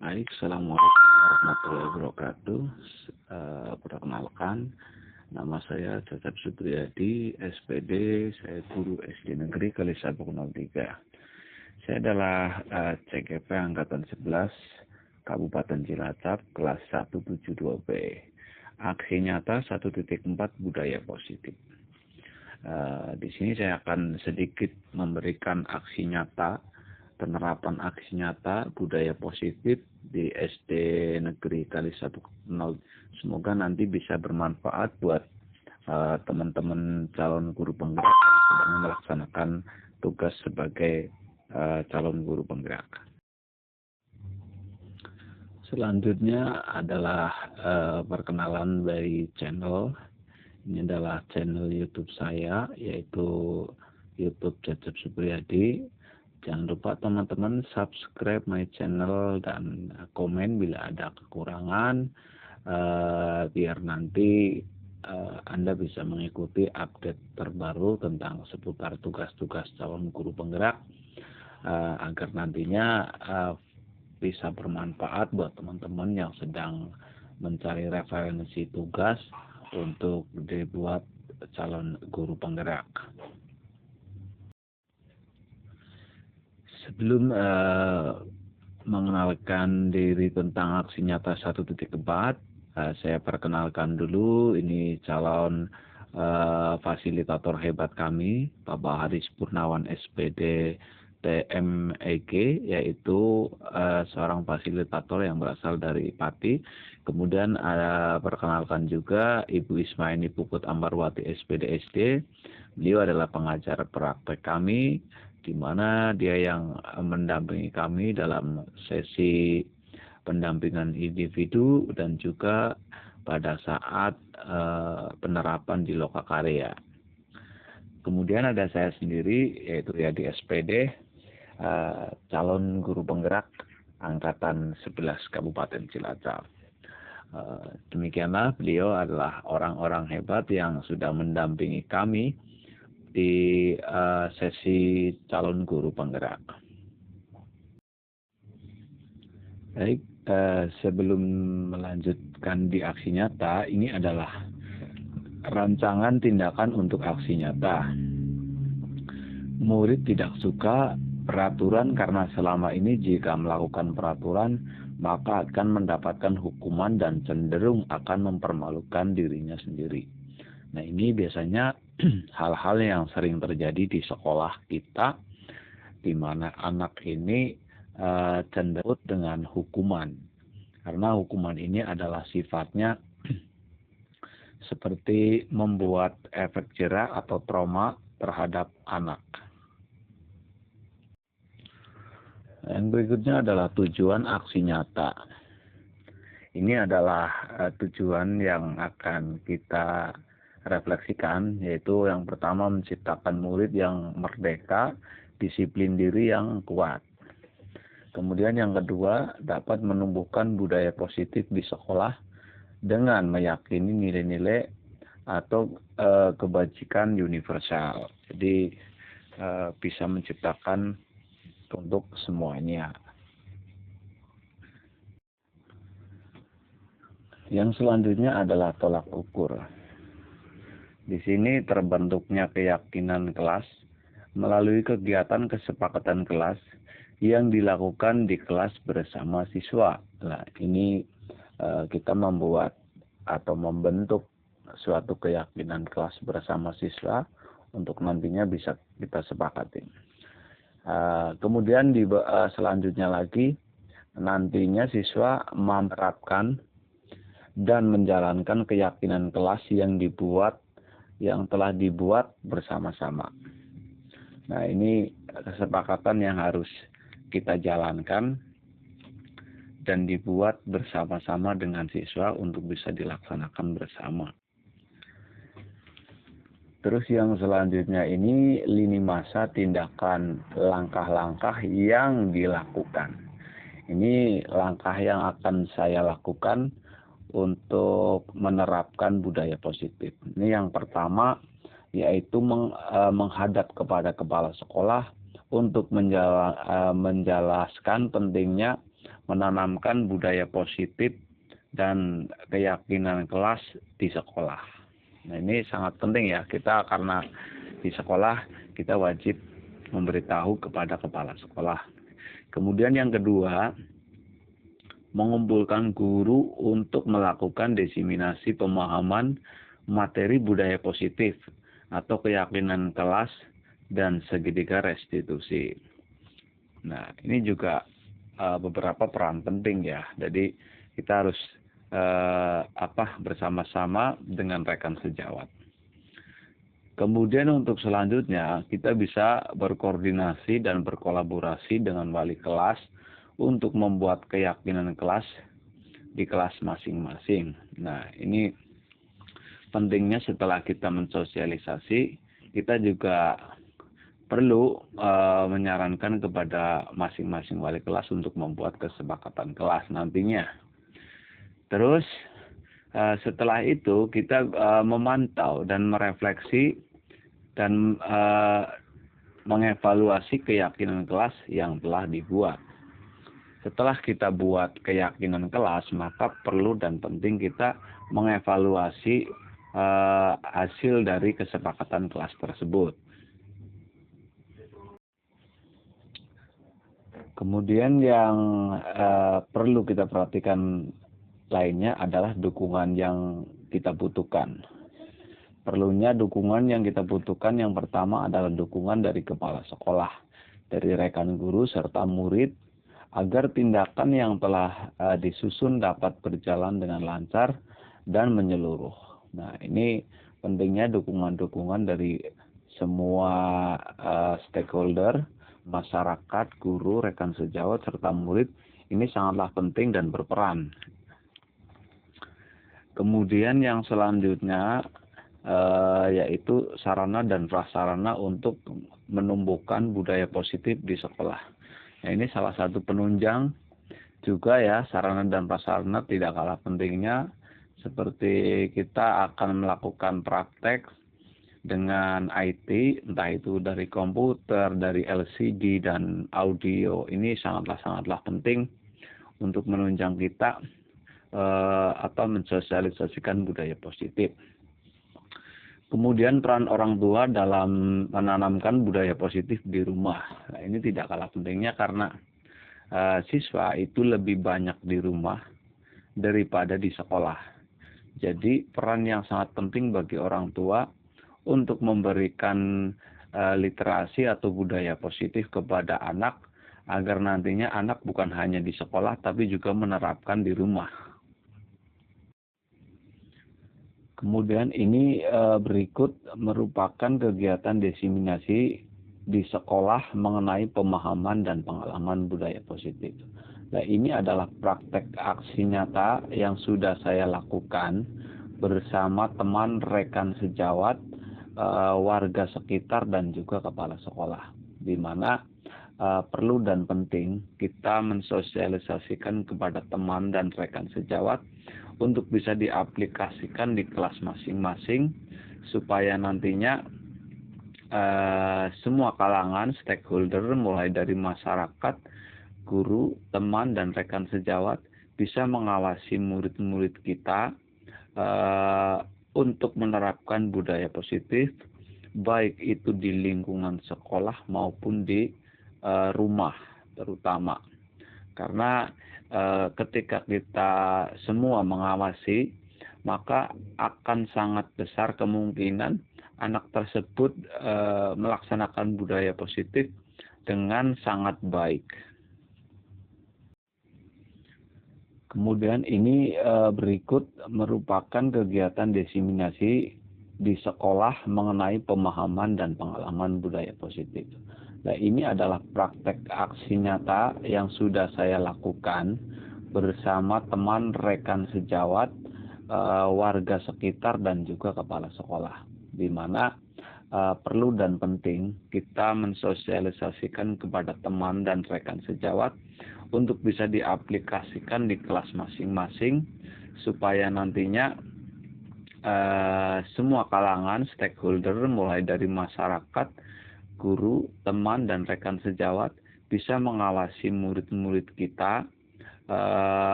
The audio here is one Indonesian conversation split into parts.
Baik, Assalamualaikum warahmatullahi wabarakatuh. Perkenalkan, nama saya Cecep Supriyadi, SPD, saya guru SD Negeri Kalisa 03. Saya adalah CGP Angkatan 11, Kabupaten Cilacap, kelas 172B. Aksi nyata 1.4 budaya positif. Di sini saya akan sedikit memberikan aksi nyata, penerapan aksi nyata budaya positif di SD Negeri Kalisa 10. Semoga nanti bisa bermanfaat buat teman-teman calon guru penggerak yang sedang melaksanakan tugas sebagai calon guru penggerak. Selanjutnya adalah perkenalan dari channel. Ini adalah channel YouTube saya, yaitu YouTube Cecep Supriyadi. Jangan lupa teman-teman subscribe my channel dan komen bila ada kekurangan, biar nanti Anda bisa mengikuti update terbaru tentang seputar tugas-tugas calon guru penggerak, agar nantinya bisa bermanfaat buat teman-teman yang sedang mencari referensi tugas untuk dibuat calon guru penggerak. Sebelum mengenalkan diri tentang aksi nyata 1.4, saya perkenalkan dulu, ini calon fasilitator hebat kami, Bapak Haris Purnawan SPD TMEG, yaitu seorang fasilitator yang berasal dari Pati. Kemudian perkenalkan juga Ibu Ismaini Puput Ambarwati SPD SD. Beliau adalah pengajar praktek kami, di mana dia yang mendampingi kami dalam sesi pendampingan individu dan juga pada saat penerapan di Lokakarya. Kemudian ada saya sendiri, yaitu Yadi SPD, calon guru penggerak Angkatan 11 Kabupaten Cilacap. Demikianlah, beliau adalah orang-orang hebat yang sudah mendampingi kami di sesi calon guru penggerak. Baik, sebelum melanjutkan di aksi nyata, ini adalah rancangan tindakan untuk aksi nyata. Murid tidak suka peraturan karena selama ini jika melakukan peraturan maka akan mendapatkan hukuman dan cenderung akan mempermalukan dirinya sendiri. Nah, ini biasanya hal-hal yang sering terjadi di sekolah kita, di mana anak ini cenderung dengan hukuman. Karena hukuman ini adalah sifatnya seperti membuat efek jera atau trauma terhadap anak. Yang berikutnya adalah tujuan aksi nyata. Ini adalah tujuan yang akan kita refleksikan, yaitu yang pertama menciptakan murid yang merdeka, disiplin diri yang kuat. Kemudian yang kedua, dapat menumbuhkan budaya positif di sekolah dengan meyakini nilai-nilai atau kebajikan universal. Jadi bisa menciptakan untuk semuanya. Yang selanjutnya adalah tolak ukur. Di sini terbentuknya keyakinan kelas melalui kegiatan kesepakatan kelas yang dilakukan di kelas bersama siswa. Nah, ini kita membuat atau membentuk suatu keyakinan kelas bersama siswa untuk nantinya bisa kita sepakati. Kemudian selanjutnya lagi, nantinya siswa menerapkan dan menjalankan keyakinan kelas yang telah dibuat bersama-sama. Nah, ini kesepakatan yang harus kita jalankan dan dibuat bersama-sama dengan siswa untuk bisa dilaksanakan bersama. Terus yang selanjutnya ini lini masa tindakan langkah-langkah yang dilakukan. Ini langkah yang akan saya lakukan untuk menerapkan budaya positif. Ini yang pertama, yaitu menghadap kepada kepala sekolah untuk menjelaskan pentingnya menanamkan budaya positif dan keyakinan kelas di sekolah. Nah, ini sangat penting ya, kita karena di sekolah kita wajib memberitahu kepada kepala sekolah. Kemudian yang kedua, mengumpulkan guru untuk melakukan diseminasi pemahaman materi budaya positif atau keyakinan kelas dan segitiga restitusi. Nah, ini juga beberapa peran penting ya. Jadi kita harus bersama-sama dengan rekan sejawat. Kemudian untuk selanjutnya kita bisa berkoordinasi dan berkolaborasi dengan wali kelas untuk membuat keyakinan kelas di kelas masing-masing. Nah, ini pentingnya setelah kita mensosialisasi, kita juga perlu menyarankan kepada masing-masing wali kelas untuk membuat kesepakatan kelas nantinya. Terus setelah itu kita memantau dan merefleksi dan mengevaluasi keyakinan kelas yang telah dibuat. Setelah kita buat keyakinan kelas, maka perlu dan penting kita mengevaluasi hasil dari kesepakatan kelas tersebut. Kemudian yang perlu kita perhatikan lainnya adalah dukungan yang kita butuhkan. Perlunya dukungan yang kita butuhkan yang pertama adalah dukungan dari kepala sekolah, dari rekan guru serta murid, agar tindakan yang telah disusun dapat berjalan dengan lancar dan menyeluruh. Nah, ini pentingnya dukungan-dukungan dari semua stakeholder, masyarakat, guru, rekan sejawat, serta murid. Ini sangatlah penting dan berperan. Kemudian yang selanjutnya yaitu sarana dan prasarana untuk menumbuhkan budaya positif di sekolah. Nah, ini salah satu penunjang juga ya, sarana dan prasarana tidak kalah pentingnya, seperti kita akan melakukan praktek dengan IT, entah itu dari komputer, dari LCD dan audio. Ini sangatlah penting untuk menunjang kita atau mensosialisasikan budaya positif. Kemudian peran orang tua dalam menanamkan budaya positif di rumah. Nah, ini tidak kalah pentingnya karena siswa itu lebih banyak di rumah daripada di sekolah. Jadi peran yang sangat penting bagi orang tua untuk memberikan literasi atau budaya positif kepada anak, agar nantinya anak bukan hanya di sekolah tapi juga menerapkan di rumah. Kemudian ini berikut merupakan kegiatan diseminasi di sekolah mengenai pemahaman dan pengalaman budaya positif. Nah, ini adalah praktek aksi nyata yang sudah saya lakukan bersama teman rekan sejawat, warga sekitar dan juga kepala sekolah, di mana perlu dan penting kita mensosialisasikan kepada teman dan rekan sejawat untuk bisa diaplikasikan di kelas masing-masing, supaya nantinya semua kalangan stakeholder mulai dari masyarakat, guru, teman, dan rekan sejawat bisa mengawasi murid-murid kita untuk menerapkan budaya positif, baik itu di lingkungan sekolah maupun di rumah terutama. Karena ketika kita semua mengawasi, maka akan sangat besar kemungkinan anak tersebut melaksanakan budaya positif dengan sangat baik. Kemudian ini berikut merupakan kegiatan diseminasi di sekolah mengenai pemahaman dan pengalaman budaya positif. Nah, ini adalah praktek aksi nyata yang sudah saya lakukan bersama teman rekan sejawat, warga sekitar dan juga kepala sekolah, di mana perlu dan penting kita mensosialisasikan kepada teman dan rekan sejawat untuk bisa diaplikasikan di kelas masing-masing, supaya nantinya semua kalangan stakeholder mulai dari masyarakat, guru, teman, dan rekan sejawat bisa mengawasi murid-murid kita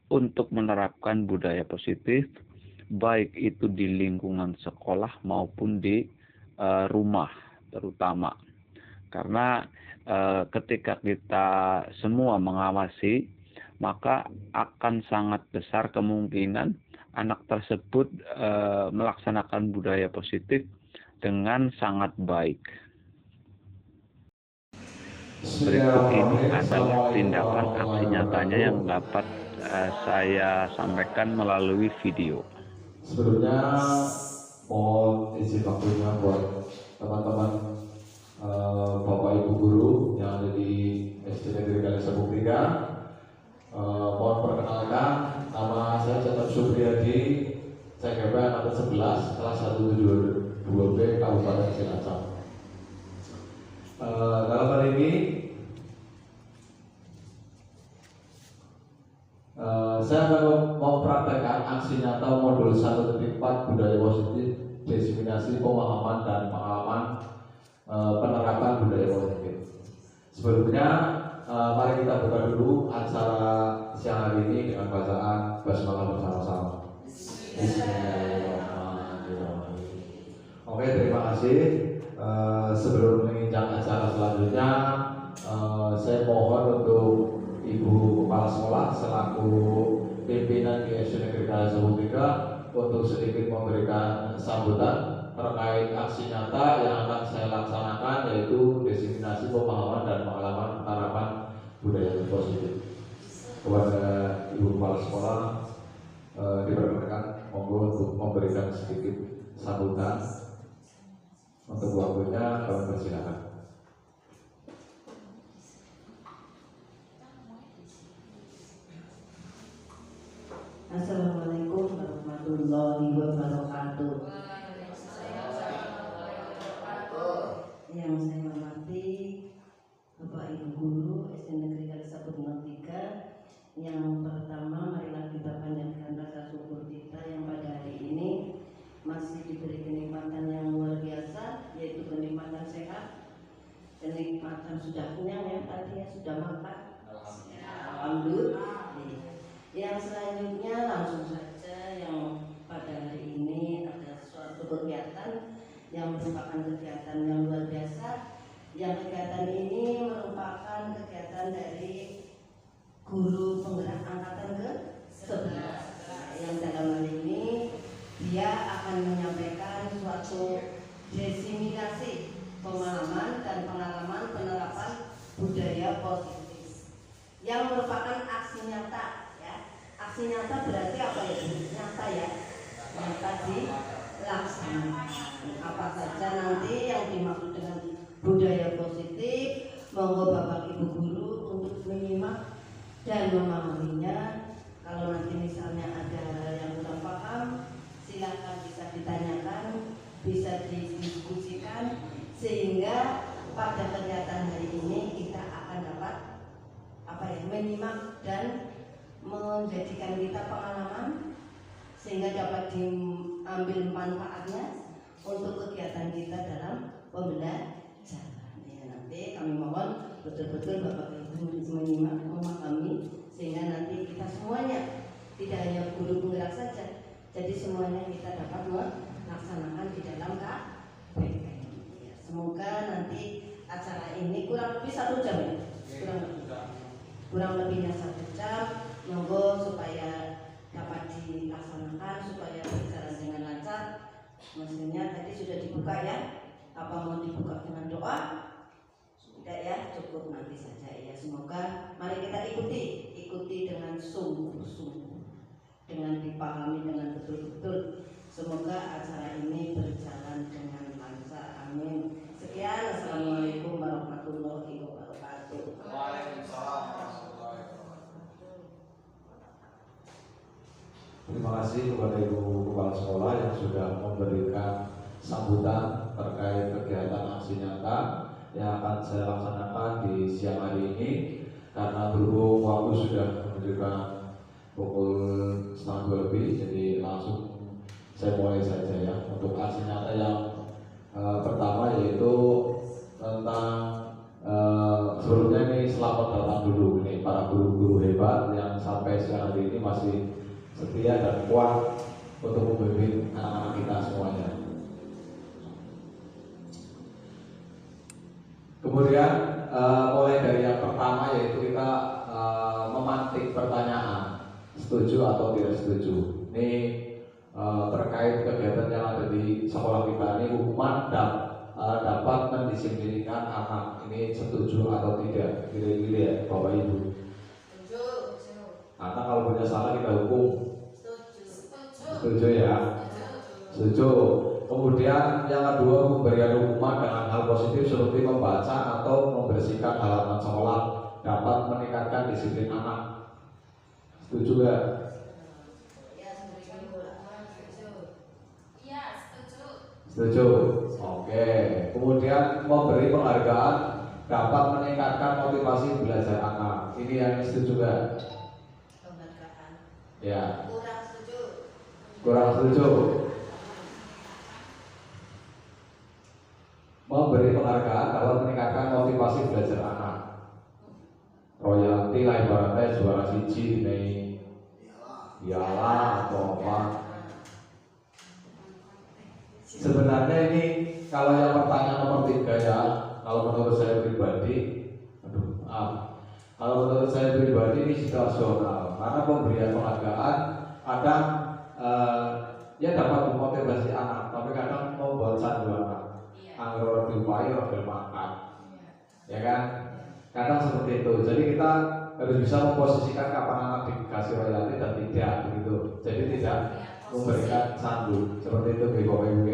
untuk menerapkan budaya positif, baik itu di lingkungan sekolah maupun di rumah terutama. Karena ketika kita semua mengawasi, maka akan sangat besar kemungkinan anak tersebut melaksanakan budaya positif dengan sangat baik. Berikut ini adalah tindakan aksi nyatanya yang dapat saya sampaikan melalui video. Sebelumnya mohon izin waktunya buat teman-teman Bapak Ibu guru yang ada di SD Negeri Kalisabung 3. Mohon perkenalkan, nama saya Catat Supriyadi, saya angkatan 11 kelas 172B Kabupaten Cilacap. Dalam hal ini saya akan mempraktekkan aksi nyata modul 1.4 budaya positif, diseminasi pemahaman dan pengalaman penerapan budaya positif. Sebelumnya mari kita buka dulu acara siang hari ini dengan bacaan basmalah bersama-sama. Bismillahirrahmanirrahim. Oke, terima kasih. Sebelum menginjak acara selanjutnya, saya mohon untuk Ibu Kepala Sekolah selaku pimpinan di SD Negeri Kalisabung 3 untuk sedikit memberikan sambutan terkait aksi nyata yang akan saya laksanakan, yaitu diseminasi pemahaman dan pengalaman penerapan budaya positif. Kepada Ibu Kepala Sekolah diperkenankan monggo untuk memberikan sedikit sambutan. Untuk waktunya kami persilakan. Assalamualaikum warahmatullahi wabarakatuh. Yang saya hormati Bapak Ibu guru SD Negeri Kalisabung 3. Yang pertama, marilah kita panjatkan rasa syukur kita yang pada hari ini masih diberi kenikmatan yang luar biasa, yaitu kenikmatan sehat, kenikmatan sudah kenyang ya, tadi ya sudah makan. Alhamdulillah. Yang selanjutnya langsung saja, yang pada hari ini ada suatu kegiatan yang merupakan kegiatan yang luar biasa. Yang kegiatan ini merupakan kegiatan dari guru penggerak angkatan ke-11. Yang dalam hal ini dia akan menyampaikan suatu diseminasi pemahaman dan pengalaman penerapan budaya positif yang merupakan aksi nyata ya. Aksi nyata berarti apa ya? Nyata ya, nyata dilaksanakan. Apa saja nanti yang dimaksud dengan budaya positif, monggo Bapak Ibu guru untuk menyimak dan memahaminya. Kalau nanti misalnya ada hal yang kurang paham, silakan bisa ditanyakan, bisa didiskusikan, sehingga pada kegiatan hari ini kita akan dapat menyimak dan menjadikan kita pengalaman, sehingga dapat diambil manfaatnya untuk kegiatan kita dalam pembelajaran. Ya, nanti kami mohon betul-betul Bapak Ibu menyimak, memahami, sehingga nanti kita semuanya, tidak hanya guru penggerak saja, jadi semuanya kita dapat melaksanakan di dalam KPK. Ya, semoga nanti acara ini kurang lebih 1 jam ya, kurang lebihnya 1 jam. Monggo supaya dapat dilaksanakan, supaya berjalan dengan lancar. Maksudnya tadi sudah dibuka ya, apa mau dibuka dengan doa? Tidak ya, cukup nanti saja ya. Semoga mari kita ikuti dengan sungguh-sungguh, dengan dipahami dengan betul-betul. Semoga acara ini berjalan dengan lancar. Amin. Sekian, assalamualaikum warahmatullahi wabarakatuh. Waalaikumsalam warahmatullahi wabarakatuh. Terima kasih kepada Ibu Kepala Sekolah yang sudah memberikan sambutan terkait kegiatan aksi nyata yang akan saya laksanakan di siang hari ini. Karena berhubung waktu sudah menunjukkan pukul 11:30 lebih, jadi langsung saya mulai saja ya. Untuk aksi nyata yang pertama yaitu tentang sebelumnya ini selamat datang dulu ini para guru-guru hebat yang sampai sekarang ini masih setia dan kuat untuk membimbing anak-anak kita semuanya. Kemudian mulai dari yang pertama yaitu kita memantik pertanyaan setuju atau tidak setuju. Ini terkait kegiatan yang ada di sekolah kita ini, hukuman dapat mendisiplinkan anak. Ini setuju atau tidak? Pilih-pilih ya Bapak Ibu. Setuju. Karena kalau punya salah kita hukum. Setuju ya. Setuju. Kemudian yang kedua, memberikan hukuman dengan hal positif seperti membaca atau membersihkan halaman sekolah dapat meningkatkan disiplin anak. Setuju ya? Setuju. Oke. Kemudian memberi penghargaan dapat meningkatkan motivasi belajar anak. Ini yang setuju ya? Penghargaan. Ya. Kurang setuju. Kurang setuju. Memberi penghargaan dapat meningkatkan motivasi belajar anak. Royalti lah ibaratnya juara siji nih. Piala atau apa. Sebenarnya ini kalau yang pertanyaan nomor 3 ya, kalau menurut saya pribadi, kalau menurut saya pribadi ini situasional, karena pemberian penghargaan kadang ya dapat memotivasi anak, tapi kadang membuat candu anak. Anggur diupai orang makan, ya kan? Kadang seperti itu. Jadi kita harus bisa memposisikan kapan anak dikasih royalti dan tidak begitu. Jadi tidak memberikan candu seperti itu Bapak Ibu.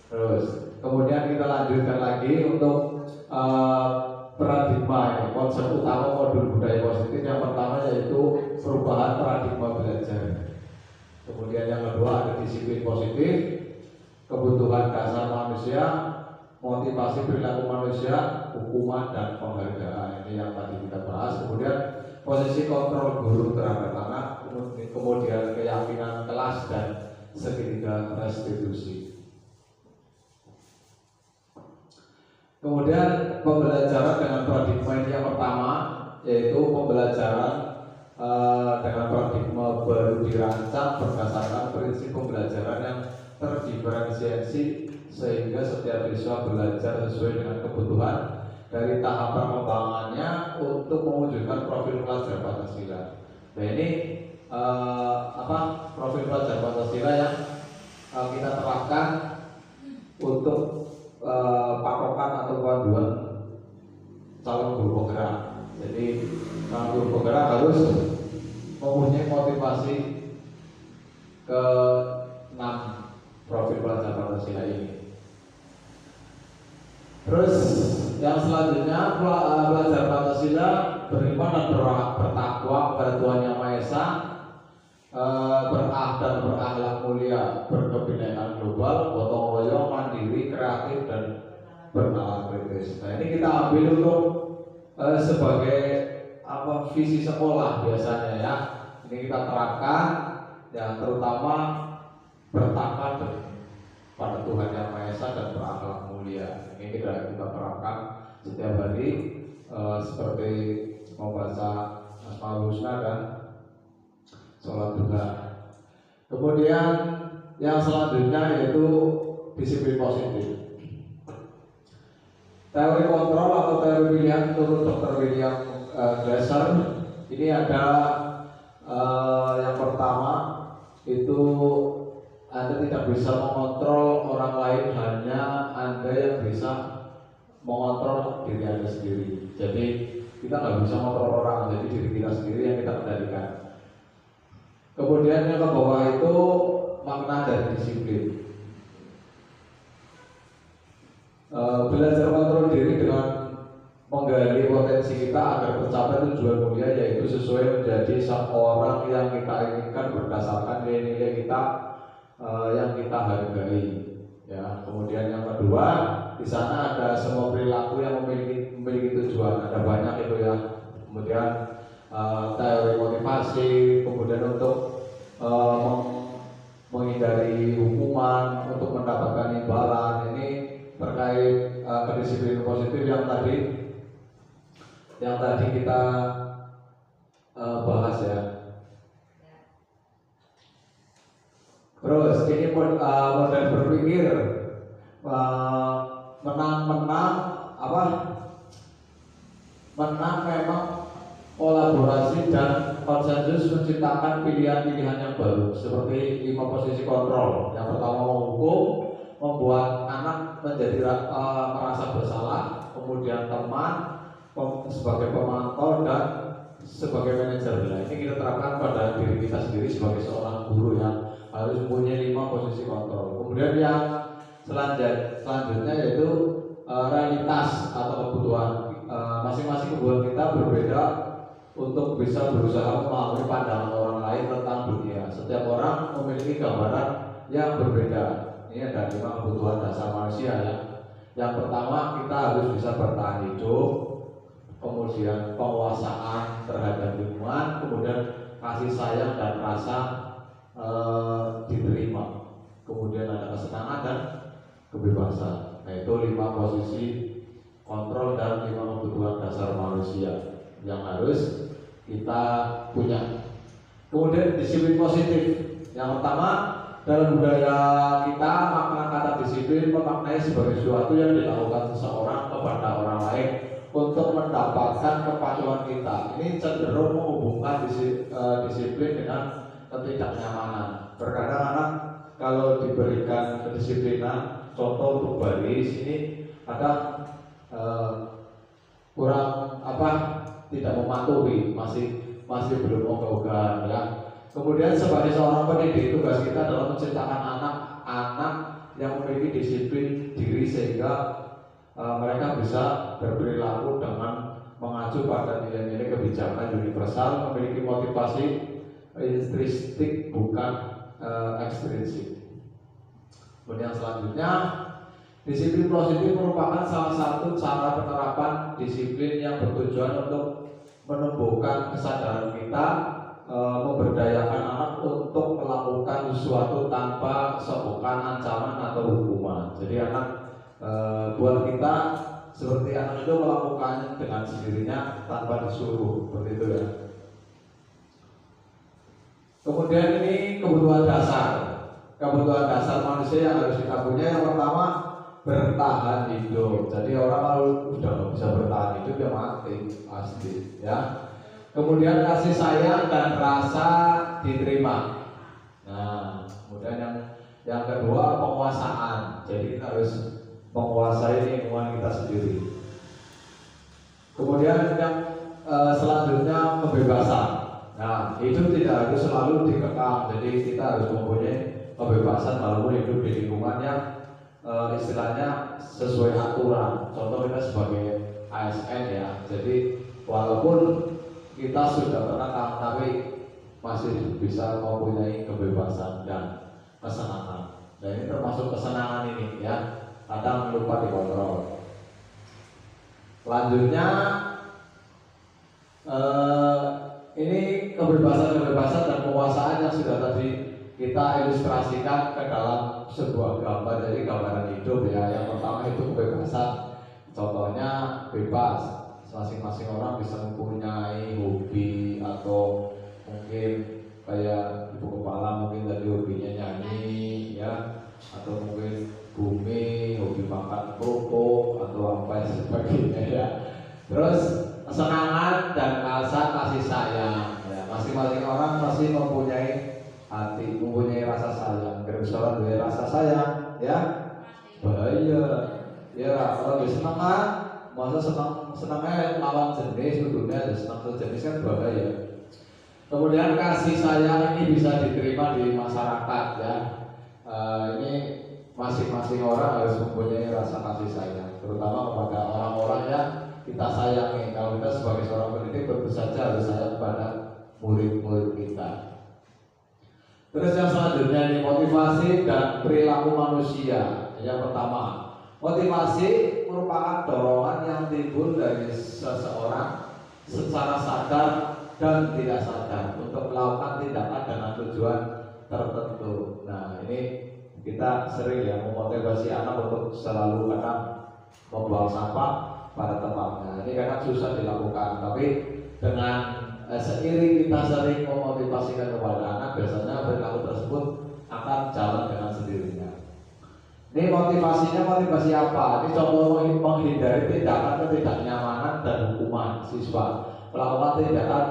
Terus kemudian kita lanjutkan lagi untuk paradigma ini, konsep utama modul budaya positif. Yang pertama yaitu perubahan paradigma belajar. Kemudian yang kedua ada disiplin positif, kebutuhan dasar manusia, motivasi perilaku manusia, hukuman dan penghargaan. Ini yang tadi kita bahas. Kemudian posisi kontrol guru terhadap anak, kemudian keyakinan kelas dan segitiga restitusi. Kemudian pembelajaran dengan paradigma ini yang pertama yaitu pembelajaran dengan paradigma baru dirancang berdasarkan prinsip pembelajaran yang terdiferensiasi sehingga setiap siswa belajar sesuai dengan kebutuhan dari tahap pengembangannya untuk mewujudkan profil pelajar Pancasila. Nah ini profil pelajar Pancasila yang kita terapkan untuk patokan atau panduan calon guru penggerak. Jadi calon guru penggerak harus mempunyai motivasi ke 6 profil pelajar Pancasila ini. Terus yang selanjutnya pelajar Pancasila beriman dan bertakwa kepada Tuhan Yang Maha Esa, dan berakhlak mulia, berkebinekaan global, gotong royong, mandiri, kreatif dan bernalar kritis. Nah ini kita ambil untuk sebagai visi sekolah biasanya ya. Ini kita terapkan ya, terutama bertakwa pada Tuhan Yang Maha Esa dan berakhlak mulia. Ini kita terapkan setiap hari seperti membaca Asmaul Husna dan sholat duha. Kemudian yang selanjutnya yaitu disiplin positif. Teori kontrol atau teori pilihan menurut Dr. William Glasser ini ada yang pertama itu Anda tidak bisa mengontrol orang lain, hanya Anda yang bisa mengontrol diri Anda sendiri. Jadi kita nggak bisa mengontrol orang, jadi diri kita sendiri yang kita kendalikan. Kemudian yang ke bawah itu makna dari disiplin. Belajar kontrol diri dengan menggali potensi kita agar tercapai tujuan mulia, yaitu sesuai menjadi seorang yang kita inginkan berdasarkan nilai-nilai kita yang kita hargai. Ya, kemudian yang kedua, di sana ada semua perilaku yang memiliki tujuan. Ada banyak itu ya. Kemudian teori motivasi, kemudian untuk menghindari hukuman, untuk mendapatkan imbalan. Ini terkait kedisiplinan positif yang tadi kita bahas ya. Terus ini model berpikir menang memang kolaborasi dan konsensus menciptakan pilihan-pilihan yang baru seperti 5 posisi kontrol. Yang pertama menghukum, membuat anak menjadi merasa bersalah, kemudian teman sebagai pemantau dan sebagai manajer. Nah, ini kita terapkan pada diri kita sendiri sebagai seorang guru yang harus punya 5 posisi kontrol. Kemudian yang selanjutnya yaitu realitas atau kebutuhan. Masing-masing kebutuhan kita berbeda untuk bisa berusaha memahami pandangan orang lain tentang dunia. Setiap orang memiliki gambaran yang berbeda. Ini ada 5 kebutuhan dasar manusia ya. Yang pertama, kita harus bisa bertahan hidup, kemudian penguasaan terhadap lingkungan, kemudian kasih sayang dan rasa diterima, kemudian ada kesenangan dan kebebasan. Nah, itu 5 posisi kontrol dan 5 kebutuhan dasar manusia yang harus kita punya. Kemudian disiplin positif. Yang pertama, dalam budaya kita makna kata disiplin memaknai sebagai sesuatu yang dilakukan seseorang kepada orang lain untuk mendapatkan kepatuhan kita. Ini cenderung menghubungkan disiplin dengan ketidaknyamanan. Terkadang anak kalau diberikan kedisiplinan, contoh untuk baris ini kadang kurang tidak mematuhi, masih belum ogah-ogahan ya. Kemudian sebagai seorang pendidik, tugas kita adalah menciptakan anak-anak yang memiliki disiplin diri sehingga mereka bisa berperilaku dengan mengacu pada nilai-nilai kebijakan universal, memiliki motivasi intrinsik bukan ekstrinsik. Kemudian selanjutnya, disiplin positif merupakan salah satu cara penerapan disiplin yang bertujuan untuk menumbuhkan kesadaran kita, memberdayakan anak untuk melakukan sesuatu tanpa sokongan, ancaman atau hukuman. Jadi anak buat kita seperti anak itu melakukannya dengan sendirinya tanpa disuruh, seperti itu ya. Kemudian ini kebutuhan dasar. Kebutuhan dasar manusia yang harus kita punya, yang pertama bertahan hidup. Jadi orang kalau udah nggak bisa bertahan hidup ya mati pasti ya. Kemudian kasih sayang dan rasa diterima. Nah, kemudian yang kedua penguasaan. Jadi kita harus menguasai lingkungan kita sendiri. Kemudian yang selanjutnya kebebasan. Nah, itu tidak harus selalu dikekang. Jadi kita harus mempunyai kebebasan walaupun hidup di lingkungan yang istilahnya sesuai aturan. Contoh kita sebagai ASN ya. Jadi walaupun kita sudah terkekang tapi masih bisa mempunyai kebebasan dan kesenangan. Dan ini termasuk kesenangan ini ya. Kadang lupa dikontrol. Selanjutnya ini kebebasan dan penguasaan yang sudah tadi kita ilustrasikan ke dalam sebuah gambar. Jadi gambaran hidup ya. Yang pertama itu kebebasan. Contohnya bebas. Masing-masing orang bisa mempunyai hobi atau mungkin kayak ibu kepala mungkin tadi hobinya nyanyi ya, atau mungkin bumi hobi makan kerupuk atau apa sebagainya ya. Terus kesenangan dan kasih sayang ya. Masing-masing orang pasti mempunyai hati, mempunyai rasa sayang. Kalau ada rasa sayang ya bahaya ya. Kalau dia senang masa senangnya lawan jenis, dunia ada senang sejenis kan bahaya. Kemudian kasih sayang ini bisa diterima di masyarakat ya. Ini masing-masing orang harus mempunyai rasa kasih sayang, terutama kepada orang-orang yang kita sayangi. Kalau kita sebagai seorang pendidik tentu saja harus sayang kepada murid-murid kita. Terus yang selanjutnya ini motivasi dan perilaku manusia. Yang pertama, motivasi merupakan dorongan yang timbul dari seseorang secara sadar dan tidak sadar untuk melakukan tindakan dengan tujuan tertentu. Nah, ini kita sering ya memotivasi anak untuk selalu kadang membuang sampah pada tempatnya. Ini kadang susah dilakukan, tapi dengan seiring kita sering memotivasikan kepada anak, biasanya perilaku tersebut akan jalan dengan sendirinya. Ini motivasinya motivasi apa? Ini contoh menghindari tindakan ketidaknyamanan dan hukuman siswa, melakukan tindakan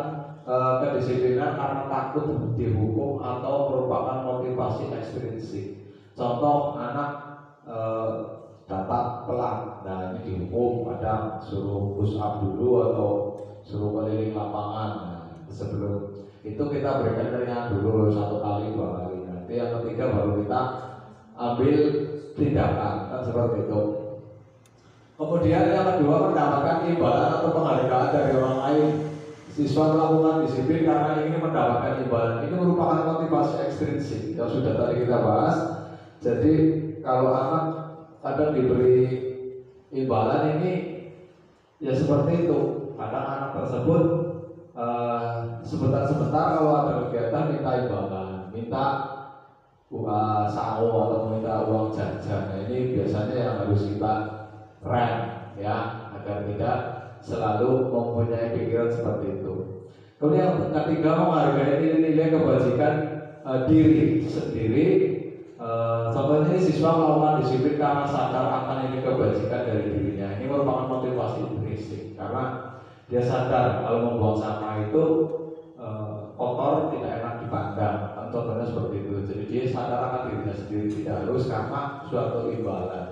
kedisiplinan karena takut dihukum atau merupakan motivasi ekstrinsik. Contoh anak datang telat, nah ini dihukum, kadang suruh push up dulu atau suruh keliling lapangan. Nah, sebelum itu kita berikan keringan dulu 1 kali 2 kali. Nanti yang ketiga baru kita ambil tindakan, kan seperti itu. Kemudian yang kedua, mendapatkan imbalan atau penghargaan dari orang lain. Siswa melakukan disiplin karena ingin mendapatkan imbalan. Ini merupakan motivasi ekstrinsik yang sudah tadi kita bahas. Jadi kalau anak kadang diberi imbalan ini ya seperti itu. Kadang anak tersebut sebentar-sebentar kalau ada kegiatan minta imbalan, minta sawo atau minta uang jajan. Nah, ini biasanya yang harus kita rem ya, agar tidak selalu mempunyai pikiran seperti itu. Kemudian yang ketiga, menghargai nilai-nilai kebajikan diri sendiri. Contohnya ini siswa melakukan disiplin karena sadar akan ini kebajikan dari dirinya. Ini merupakan motivasi intrinsik karena dia sadar kalau membuang sampah itu kotor, tidak enak dipandang. Contohnya seperti itu. Jadi dia sadar akan dirinya sendiri, tidak harus karena suatu imbalan.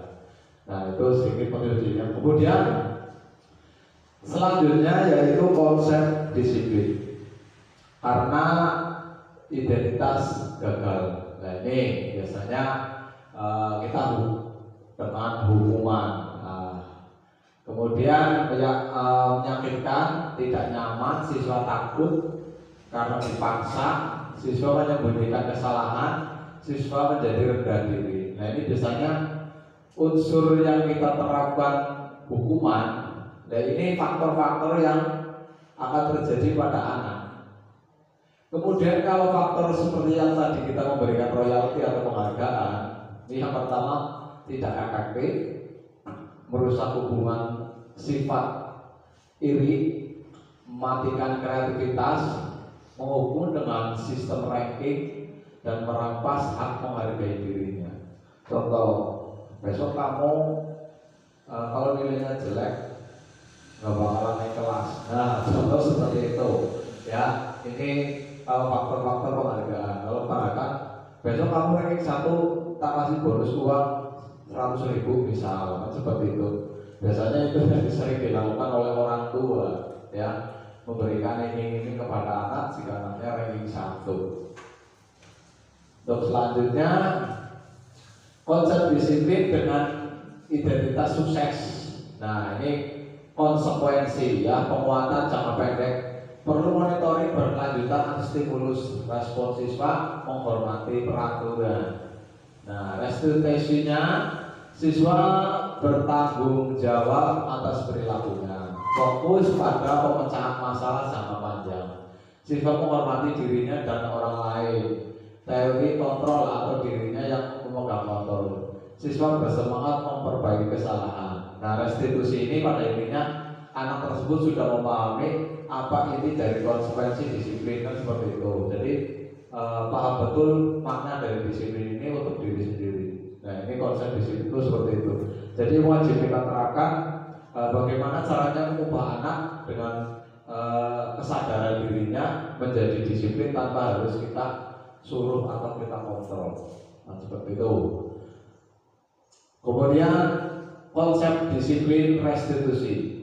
Nah, itu sedikit motivasinya. Kemudian selanjutnya yaitu konsep disiplin karena identitas gagal. Nah, ini biasanya kita dengan hukuman. Kemudian menyakitkan, tidak nyaman, siswa takut karena dipaksa, siswa menyembunyikan kesalahan, siswa menjadi rendah diri. Nah, ini biasanya unsur yang kita terapkan hukuman. Nah, ini faktor-faktor yang akan terjadi pada anak. Kemudian kalau faktor seperti yang tadi kita memberikan royalti atau penghargaan, ini yang pertama tidak efektif, merusak hubungan sifat iri, mematikan kreativitas, menghukum dengan sistem ranking, dan merampas hak menghargai dirinya. Contoh, besok kamu kalau nilainya jelek nggak bakalan naik kelas. Nah, contoh seperti itu ya. Ini faktor-faktor penghargaan. Kalau penghargaan, besok kamu ranking 1 tak kasih bonus uang 100.000 misal, seperti itu. Biasanya itu yang sering dilakukan oleh orang tua ya, memberikan iming-iming kepada anak jika anaknya ranking 1. Untuk selanjutnya, konsep disiplin dengan identitas sukses. Nah, ini konsekuensi ya, penguatan jangka pendek. Perlu monitoring berkelanjutan stimulus respon siswa, menghormati peraturan. Nah, restitusinya, siswa bertanggung jawab atas perilakunya. Fokus pada pemecahan masalah jangka panjang. Siswa menghormati dirinya dan orang lain. Teori kontrol atau dirinya yang memegang kontrol. Siswa bersemangat memperbaiki kesalahan. Nah, restitusi ini pada intinya anak tersebut sudah memahami apa inti dari konsekuensi disiplin, kan seperti itu. Jadi paham betul makna dari disiplin ini untuk diri sendiri. Nah, ini konsep disiplin itu seperti itu. Jadi wajib kita terapkan bagaimana caranya mengubah anak dengan kesadaran dirinya menjadi disiplin tanpa harus kita suruh atau kita kontrol. Nah, seperti itu. Kemudian konsep disiplin restitusi.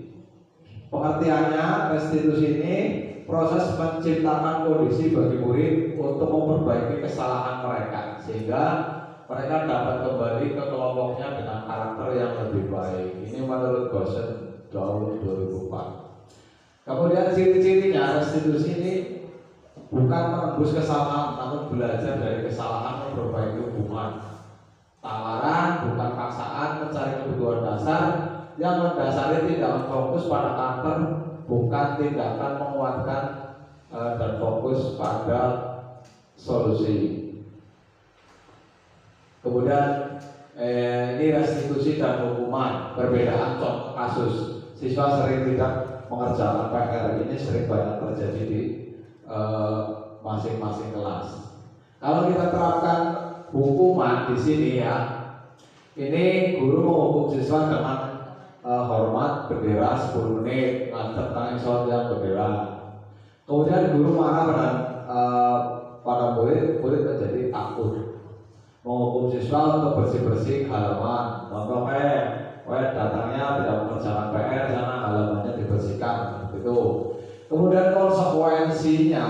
Pengertiannya, restitusi ini proses menciptakan kondisi bagi murid untuk memperbaiki kesalahan mereka sehingga mereka dapat kembali ke kelompoknya dengan karakter yang lebih baik. Ini menurut Gosen tahun 2004. Kemudian ciri-cirinya restitusi ini bukan menembus kesalahan, namun belajar dari kesalahan memperbaiki hubungan. Tawaran bukan paksaan, mencari kebutuhan dasar yang mendasari tindakan fokus pada karakter, bukan tindakan menguatkan dan fokus pada solusi. Kemudian ini restitusi dan hukuman, perbedaan contoh kasus. Siswa sering tidak mengerjakan PR, ini sering banyak terjadi di masing-masing kelas. Kalau kita terapkan hukuman di sini ya, ini guru menghukum siswa dengan hormat bendera 10 menit, ngadep tangan sholat yang bendera. Kemudian guru marah dengan para murid menjadi takut. Menghukum siswa untuk bersih-bersih halaman. Contoh datangnya tidak mengerjakan PR, karena halamannya dibersihkan. Gitu. Kemudian konsekuensinya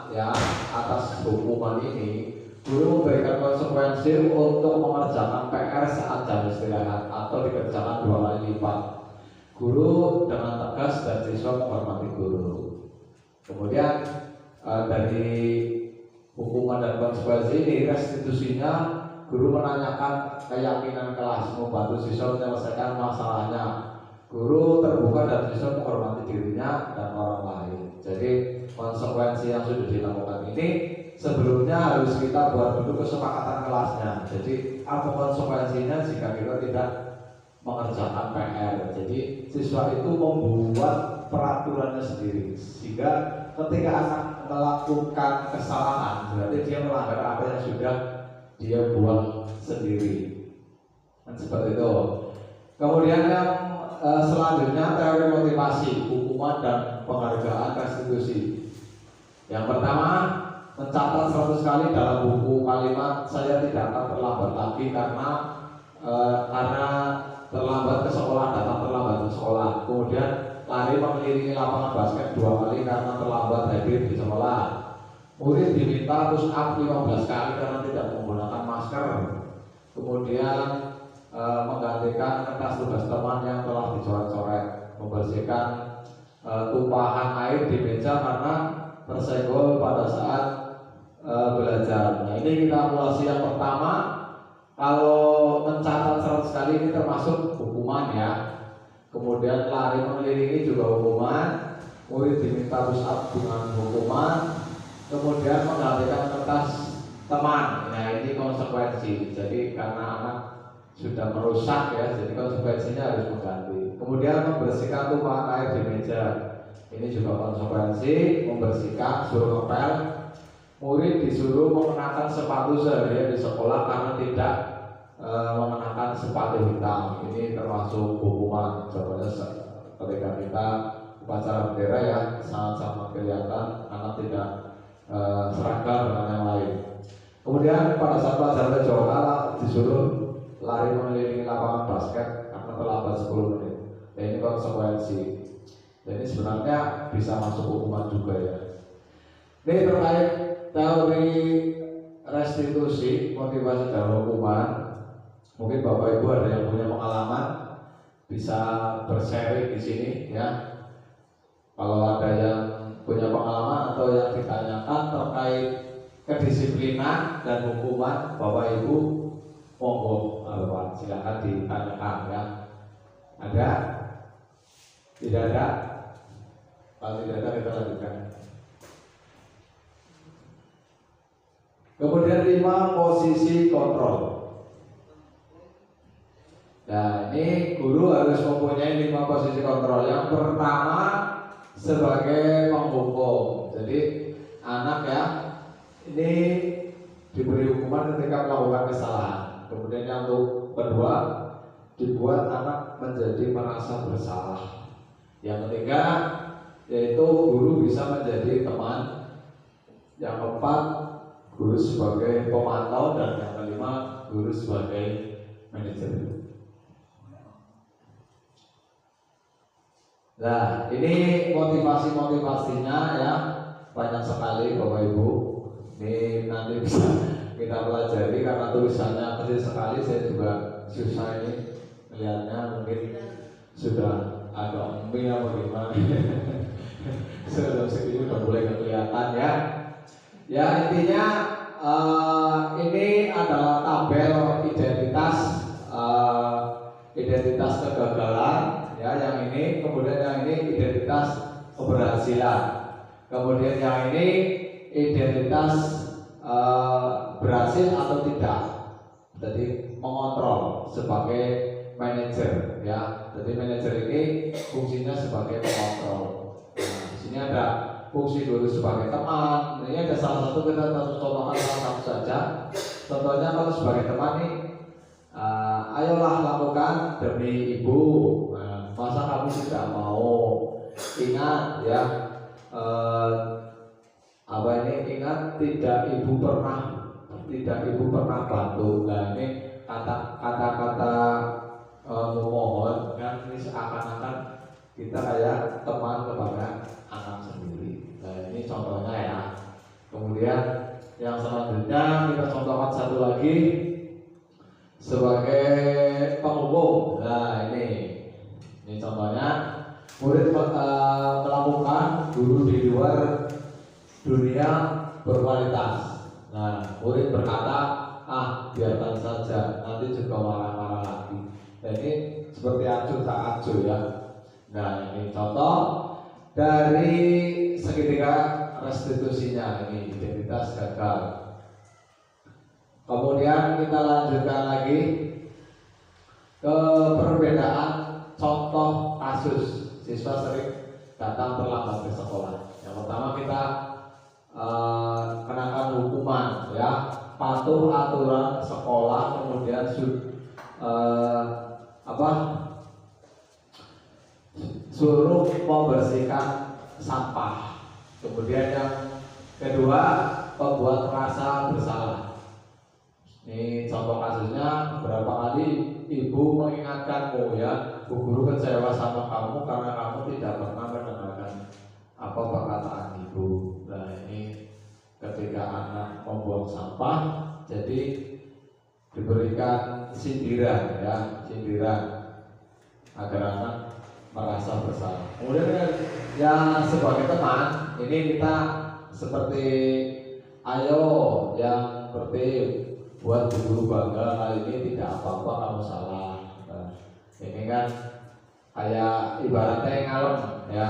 ya atas hukuman ini, guru memberikan konsekuensi untuk mengerjakan PR saat jam istirahat atau dikerjakan 2 kali lipat. Guru dengan tegas dan siswa menghormati guru. Kemudian dari hukuman dan konsekuensi ini, restitusinya guru menanyakan keyakinan kelas, membantu siswa menyelesaikan masalahnya. Guru terbuka dan siswa menghormati dirinya dan orang lain. Jadi konsekuensi yang sudah dilakukan ini sebelumnya harus kita buat dulu kesepakatan kelasnya. Jadi apa konsekuensinya jika kita tidak mengerjakan PR. Jadi siswa itu membuat peraturannya sendiri, sehingga ketika anak melakukan kesalahan berarti dia melanggar apa yang sudah dia buat sendiri. Dan seperti itu. Kemudian yang selanjutnya teori motivasi, hukuman dan penghargaan restitusi. Yang pertama, mencatat 100 kali dalam buku kalimat saya tidak akan terlambat lagi karena terlambat ke sekolah, datang terlambat ke sekolah. Kemudian lari mengelilingi lapangan basket 2 kali karena terlambat hadir di sekolah. Murid diminta push up 15 kali karena tidak menggunakan masker. Kemudian menggantikan kertas tugas teman yang telah dicoret-coret, membersihkan tumpahan air di meja karena tersenggol pada saat belajar. Nah, ini kita akumulasi yang pertama. Kalau mencatat 100 kali ini termasuk hukuman ya. Kemudian lari mengelilingi juga hukuman. Murid diminta push up dengan hukuman. Kemudian menggantikan kertas teman. Nah, ini konsekuensi. Jadi karena anak sudah merusak ya, jadi konsekuensinya harus mengganti. Kemudian membersihkan tumpahan air di meja. Ini juga konsekuensi. Membersihkan, suruh ngepel. Murid disuruh mengenakan sepatu seharian di sekolah karena tidak mengenakan sepatu hitam. Ini termasuk hukuman. Contohnya ketika kita upacara bendera ya, sangat-sangat kelihatan anak tidak seragam dengan yang lain. Kemudian pada saat pelajaran kejokan disuruh lari mengelilingi lapangan basket karena terlambat 10 menit. Nah, ini konsekuensi. Jadi sebenarnya bisa masuk hukuman juga ya. Ini terkait teori restitusi, motivasi dan hukuman. Mungkin Bapak Ibu ada yang punya pengalaman, bisa bersharing di sini ya. Kalau ada yang punya pengalaman atau yang ditanyakan terkait kedisiplinan dan hukuman, Bapak Ibu monggo, silakan ditanyakan ya. Ada? Tidak ada? Kalau tidak ada kita lanjutkan. Kemudian 5 posisi kontrol. Nah, ini guru harus mempunyai 5 posisi kontrol. Yang pertama sebagai penghukum. Jadi anak ya ini diberi hukuman ketika melakukan kesalahan. Kemudian yang untuk kedua, dibuat anak menjadi merasa bersalah. Yang ketiga, yaitu guru bisa menjadi teman. Yang keempat, guru sebagai pemantau, dan yang kelima, guru sebagai manajer. Nah, ini motivasinya ya banyak sekali Bapak Ibu. Ini nanti bisa kita pelajari karena tulisannya kecil sekali, saya juga susah ini melihatnya, mungkin sudah agak umbi apa gimana. Sudah segini udah mulai kelihatan ya. Ya intinya ini adalah tabel identitas kegagalan ya, yang ini. Kemudian yang ini identitas keberhasilan. Kemudian yang ini identitas berhasil atau tidak. jadi mengontrol sebagai manajer ya. Jadi manajer ini fungsinya sebagai pengontrol. Nah, di sini ada fungsi guru sebagai teman. Ini ada salah satu, kita contohkan salah satu saja. Contohnya kalau sebagai teman nih, ayolah lakukan demi ibu. Nah, masa kamu tidak mau? Ingat ya, ingat tidak ibu pernah bantu. Nah ini kata-kata memohon kan, ini seakan-akan kita kayak teman kepada anak sendiri. Nah ini contohnya ya. Kemudian yang selanjutnya kita contohkan satu lagi sebagai penghubung. Nah ini contohnya, murid melakukan guru di luar dunia berkualitas. Nah murid berkata, biarkan saja, nanti juga marah-marah lagi. Nah ini seperti acuh tak acuh ya. Nah ini contoh dari segitiga restitusinya, ini identitas gagal. Kemudian kita lanjutkan lagi ke perbedaan contoh kasus siswa sering datang terlambat ke sekolah. Yang pertama kita kenakan hukuman ya, patuh aturan sekolah, kemudian suruh membersihkan sampah. Kemudian yang kedua, membuat merasa bersalah. Ini contoh kasusnya, beberapa kali ibu mengingatkanmu ya, bu guru kecewa sama kamu karena kamu tidak pernah mendengarkan apa perkataan ibu. Nah ini ketika anak membuang sampah, jadi diberikan sindiran ya, sindiran agar anak merasa bersalah. Kemudian yang sebagai teman, ini kita seperti ayo yang seperti buat guru bangga, kali ini tidak apa-apa kamu salah. Nah, ini kan kayak ibaratnya ngalem ya.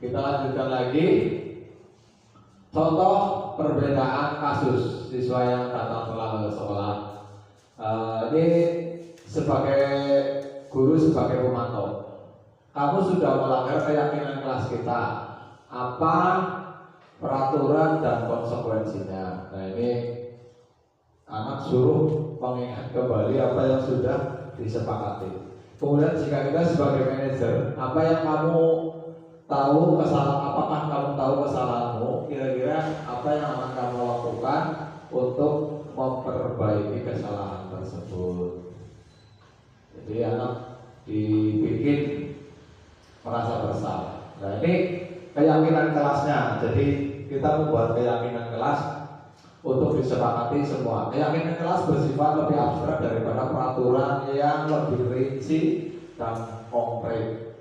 Kita lanjutkan lagi. Contoh perbedaan kasus siswa yang datang terlambat ke sekolah. Ini sebagai guru, sebagai pemantau, kamu sudah melanggar keyakinan kelas kita. Apa peraturan dan konsekuensinya? Nah ini anak suruh mengingat kembali apa yang sudah disepakati. Kemudian jika kita sebagai manajer, apa yang kamu tahu kesalahan, apakah kamu tahu kesalahanmu? Kira-kira apa yang akan kamu lakukan untuk memperbaiki kesalahan tersebut? Jadi anak dibikin merasa bersalah. Nah ini keyakinan kelasnya. Jadi kita membuat keyakinan kelas untuk disepakati semua. Keyakinan kelas bersifat lebih abstrak daripada peraturan yang lebih rinci dan konkret.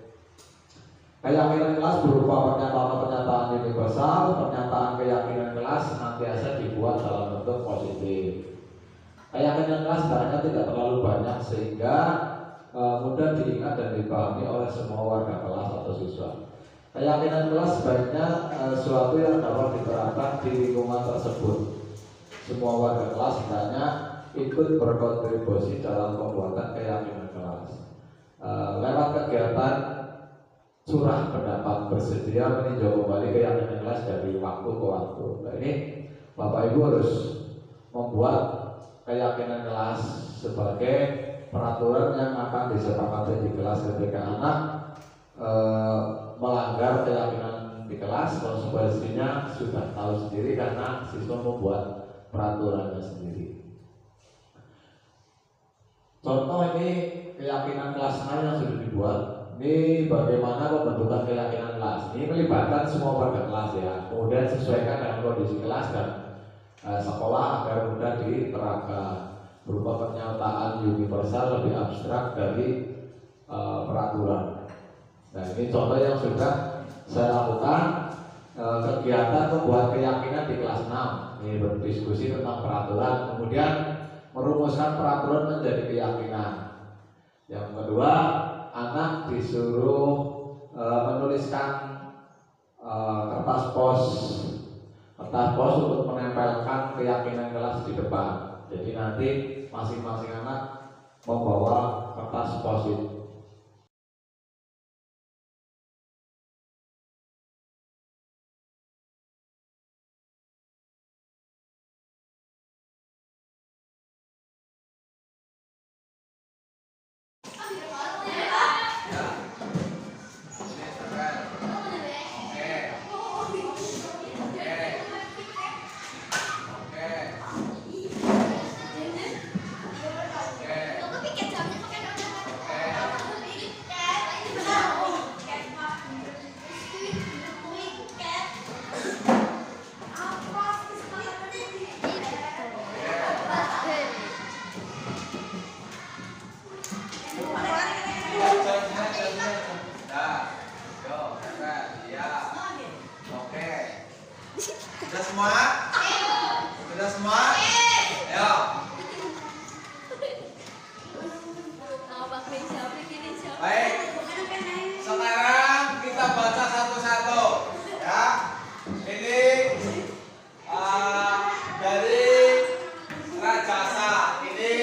Keyakinan kelas berupa pernyataan-pernyataan universal. Pernyataan keyakinan kelas senantiasa dibuat dalam bentuk positif. Keyakinan kelas sebenarnya tidak terlalu banyak sehingga mudah diingat dan dipahami oleh semua warga kelas atau siswa. Keyakinan kelas sebaiknya suatu yang dapat diterapkan di lingkungan tersebut. Semua warga kelas hendaknya ikut berkontribusi dalam pembuatan keyakinan kelas. Lewat kegiatan curah pendapat, bersedia meninjau kembali keyakinan kelas dari waktu ke waktu. Nah ini Bapak Ibu harus membuat keyakinan kelas sebagai peraturan yang akan disepakati di kelas ketika anak melanggar keyakinan di kelas. Konsekuensinya sudah tahu sendiri karena siswa membuat peraturannya sendiri. Contoh ini keyakinan kelas yang sudah dibuat. Ini bagaimana pembentukan keyakinan kelas. Ini melibatkan semua warga kelas ya. Kemudian sesuaikan dengan kondisi kelas dan sekolah agar mudah diterapkan. Berupa pernyataan universal lebih abstrak dari peraturan. Nah ini contoh yang sudah saya lakukan, kegiatan membuat keyakinan di kelas 6. Ini berdiskusi tentang peraturan, kemudian merumuskan peraturan menjadi keyakinan. Yang kedua, anak disuruh menuliskan kertas pos Kertas pos untuk menempelkan keyakinan kelas di depan. Jadi nanti masing-masing anak membawa kertas pos itu. Sudah semua? Sudah semua? Ayo. Baik. Sekarang kita baca satu-satu, ya. Ini dari Rajasa. Ini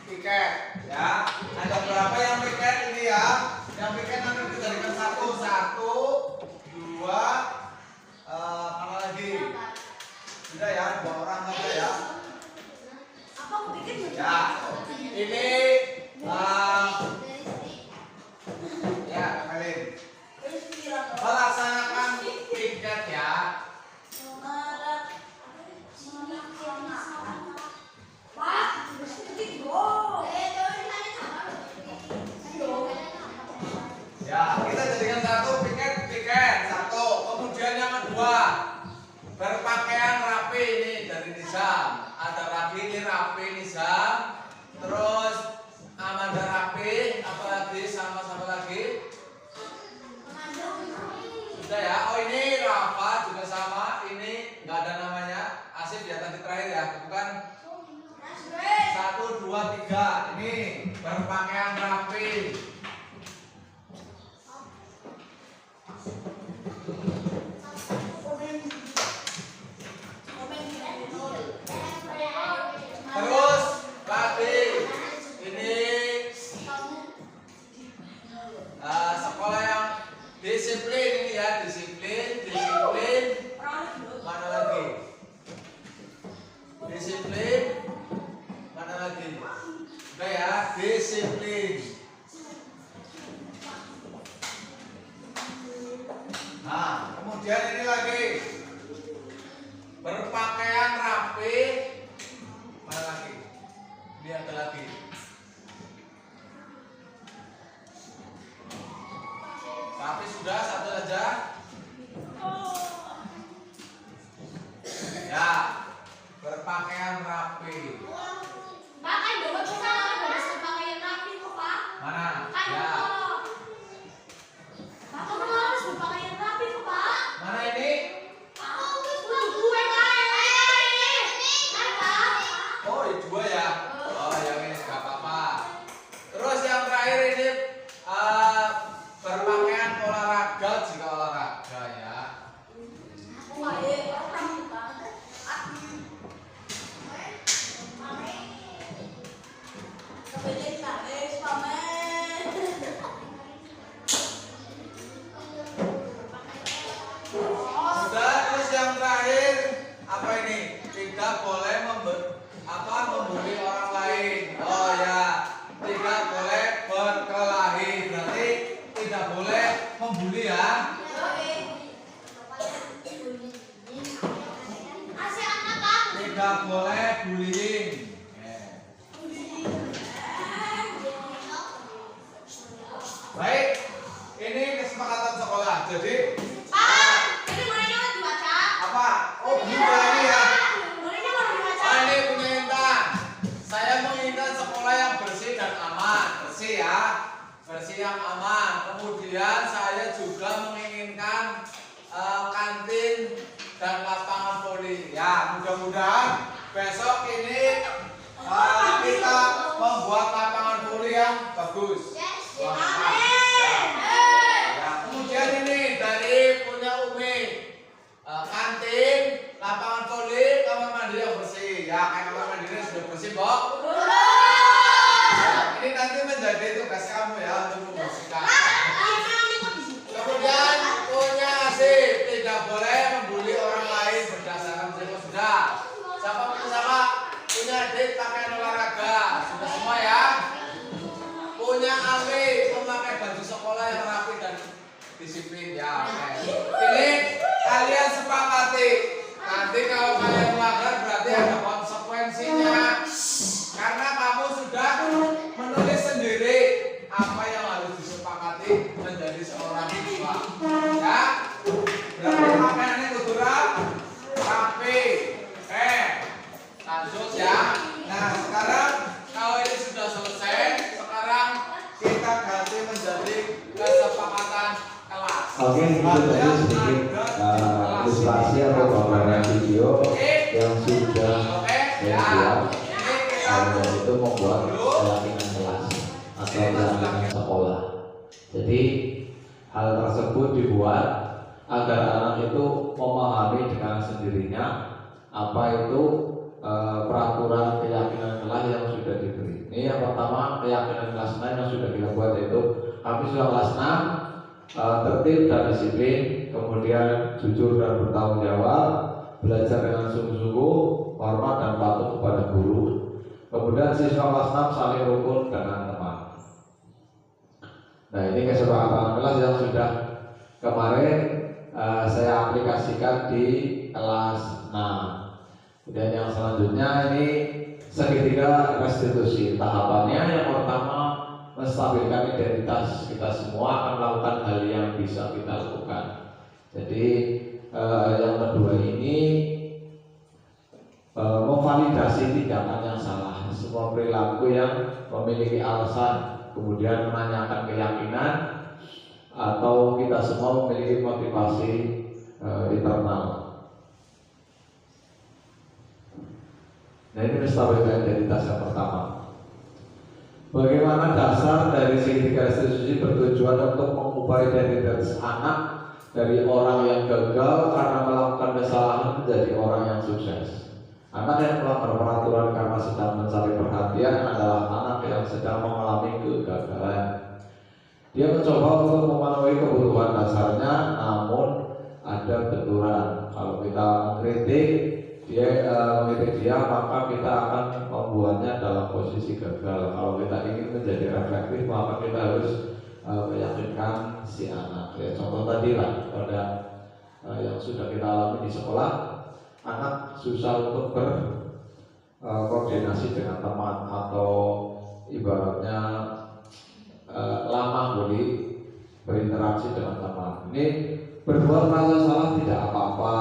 piket, ya. Ada berapa yang piket ini ya? Yang piket nanti dijadikan satu, dua. Mana lagi? Sudah ya, 2 orang saja ya. Ya, ini ya, kembali. Melaksanakan piket ya. Ya, kita jadikan satu piket satu. Kemudian yang kedua, berpakaian rapi, ini dari Nizam. Ada lagi ini rapi Nizam. Terus Amanda rapi, apalagi sama-sama lagi. Sudah ya. Oh ini Rafa juga sama. Ini nggak ada namanya. Asif ya tadi terakhir ya, bukan? 1, 2, 3. Ini berpakaian rapi. Terus lagi ini sekolah yang disiplin ini ya, disiplin. Mana lagi? Disiplin. Mana lagi? Udah ya, disiplin. Nah, kemudian ini lagi berpakaian rapi. Mana lagi? Ini ada lagi. Tapi sudah satu saja. Ya, berpakaian rapi. Pak, kan dulu kita harus berpakaian rapi kok, Pak. Mana? Kan Ya. Pak, kamu harus berpakaian rapi kok, Pak. Mana ini? Gue kan, Pak. Oh, ini 2 ya. Oh, yang ini nggak apa-apa. Terus yang terakhir ini berpakaian olahraga jika olahraga ya. Sudah, terus yang terakhir apa ini? Tidak boleh membuli orang lain. Oh ya, tidak boleh berkelahi. Berarti tidak boleh membuli ya. Tidak boleh bullying. Baik, ini kesepakatan sekolah. Jadi Pak, ini mulainya mau dibaca. apa? Oh, bukan ini ya. Mulainya mau dibaca. Oh, ini punya Intan. Saya menginginkan sekolah yang bersih dan aman. Bersih ya, bersih yang aman. Kemudian saya juga menginginkan kantin dan lapangan voli. Ya, mudah-mudahan besok ini kita membuat lapangan voli yang bagus. Wah, mantap. Ya, kemudian ini dari punya Umi kantin, ya. Ini kalian sepakati. Nanti kalau kalian melanggar berarti ada konsekuensinya. Karena kamu sudah menulis sendiri apa yang harus disepakati menjadi seorang siswa. Ya. Berarti pakaiannya kudu rapi. Lanjut ya. Nah, sekarang kalau ini sudah selesai, sekarang kita ganti menjadi kesepakatan kelas. Oke, itu tadi sedikit ilustrasi atau gambaran video yang sudah saya buat. Dan itu membuat keyakinan kelas atau keyakinan sekolah. Jadi hal tersebut dibuat agar anak itu memahami dengan sendirinya apa itu peraturan keyakinan kelas yang sudah diberi. Ini yang pertama, keyakinan kelas 6 yang sudah kita buat, yaitu kami sudah kelas 6 tertib dan disiplin, kemudian jujur dan bertanggung jawab, belajar dengan sungguh-sungguh, hormat dan patuh kepada guru. Kemudian siswa kelas 6 saling rukun dengan teman. Nah, ini kesepakatan kelas yang sudah kemarin saya aplikasikan di kelas 6. Dan yang selanjutnya ini segitiga restitusi. Tahapannya yang pertama, menstabilkan identitas kita semua akan melakukan hal yang bisa kita lakukan. Jadi yang kedua ini memvalidasi tindakan yang salah. Semua perilaku yang memiliki alasan, kemudian menanyakan keyakinan, atau kita semua memiliki motivasi internal. Nah, ini menstabilkan identitas yang pertama. Bagaimana dasar dari segitiga restitusi bertujuan untuk mengubah identitas anak dari orang yang gagal karena melakukan kesalahan menjadi orang yang sukses. Anak yang melanggar peraturan karena sedang mencari perhatian adalah anak yang sedang mengalami kegagalan. Dia mencoba untuk memenuhi kebutuhan dasarnya, namun ada benturan. Kalau kita mengkritik dia, maka kita akan membuatnya dalam posisi gagal. Kalau kita ingin menjadi reflektif, maka kita harus meyakinkan si anak. Ya, contoh tadi lah pada yang sudah kita alami di sekolah, anak susah untuk berkoordinasi dengan teman, atau ibaratnya lama berinteraksi dengan teman. Ini berbuat merasa salah tidak apa-apa,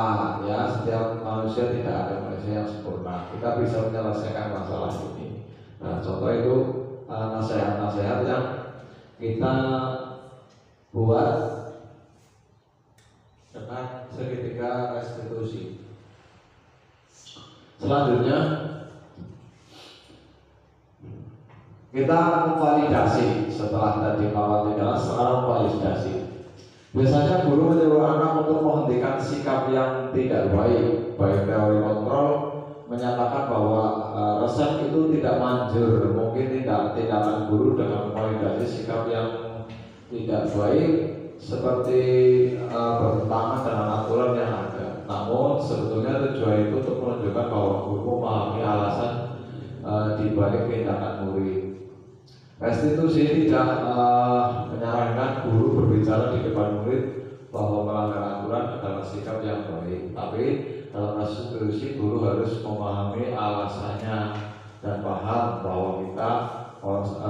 ya. Setiap manusia tidak ada manusia yang sempurna. Kita bisa menyelesaikan masalah ini. Nah, contoh itu nasihat-nasihat yang kita buat dengan segitiga restitusi. Selanjutnya kita memvalidasi. Setelah tadi melawan tindakan, sekarang validasi. Biasanya guru menyuruh anak untuk menghentikan sikap yang tidak baik. Baik teori kontrol menyatakan bahwa resep itu tidak manjur. Mungkin tindakan guru dengan memvalidasi sikap yang tidak baik seperti bertentangan dengan aturan yang ada. Namun sebetulnya tujuan itu untuk menunjukkan bahwa guru memahami alasan di balik tindakan murid. Restitusi tidak menyarankan guru berbicara di depan murid bahwa melanggar aturan adalah sikap yang baik. Tapi dalam restitusi guru harus memahami alasannya dan paham bahwa kita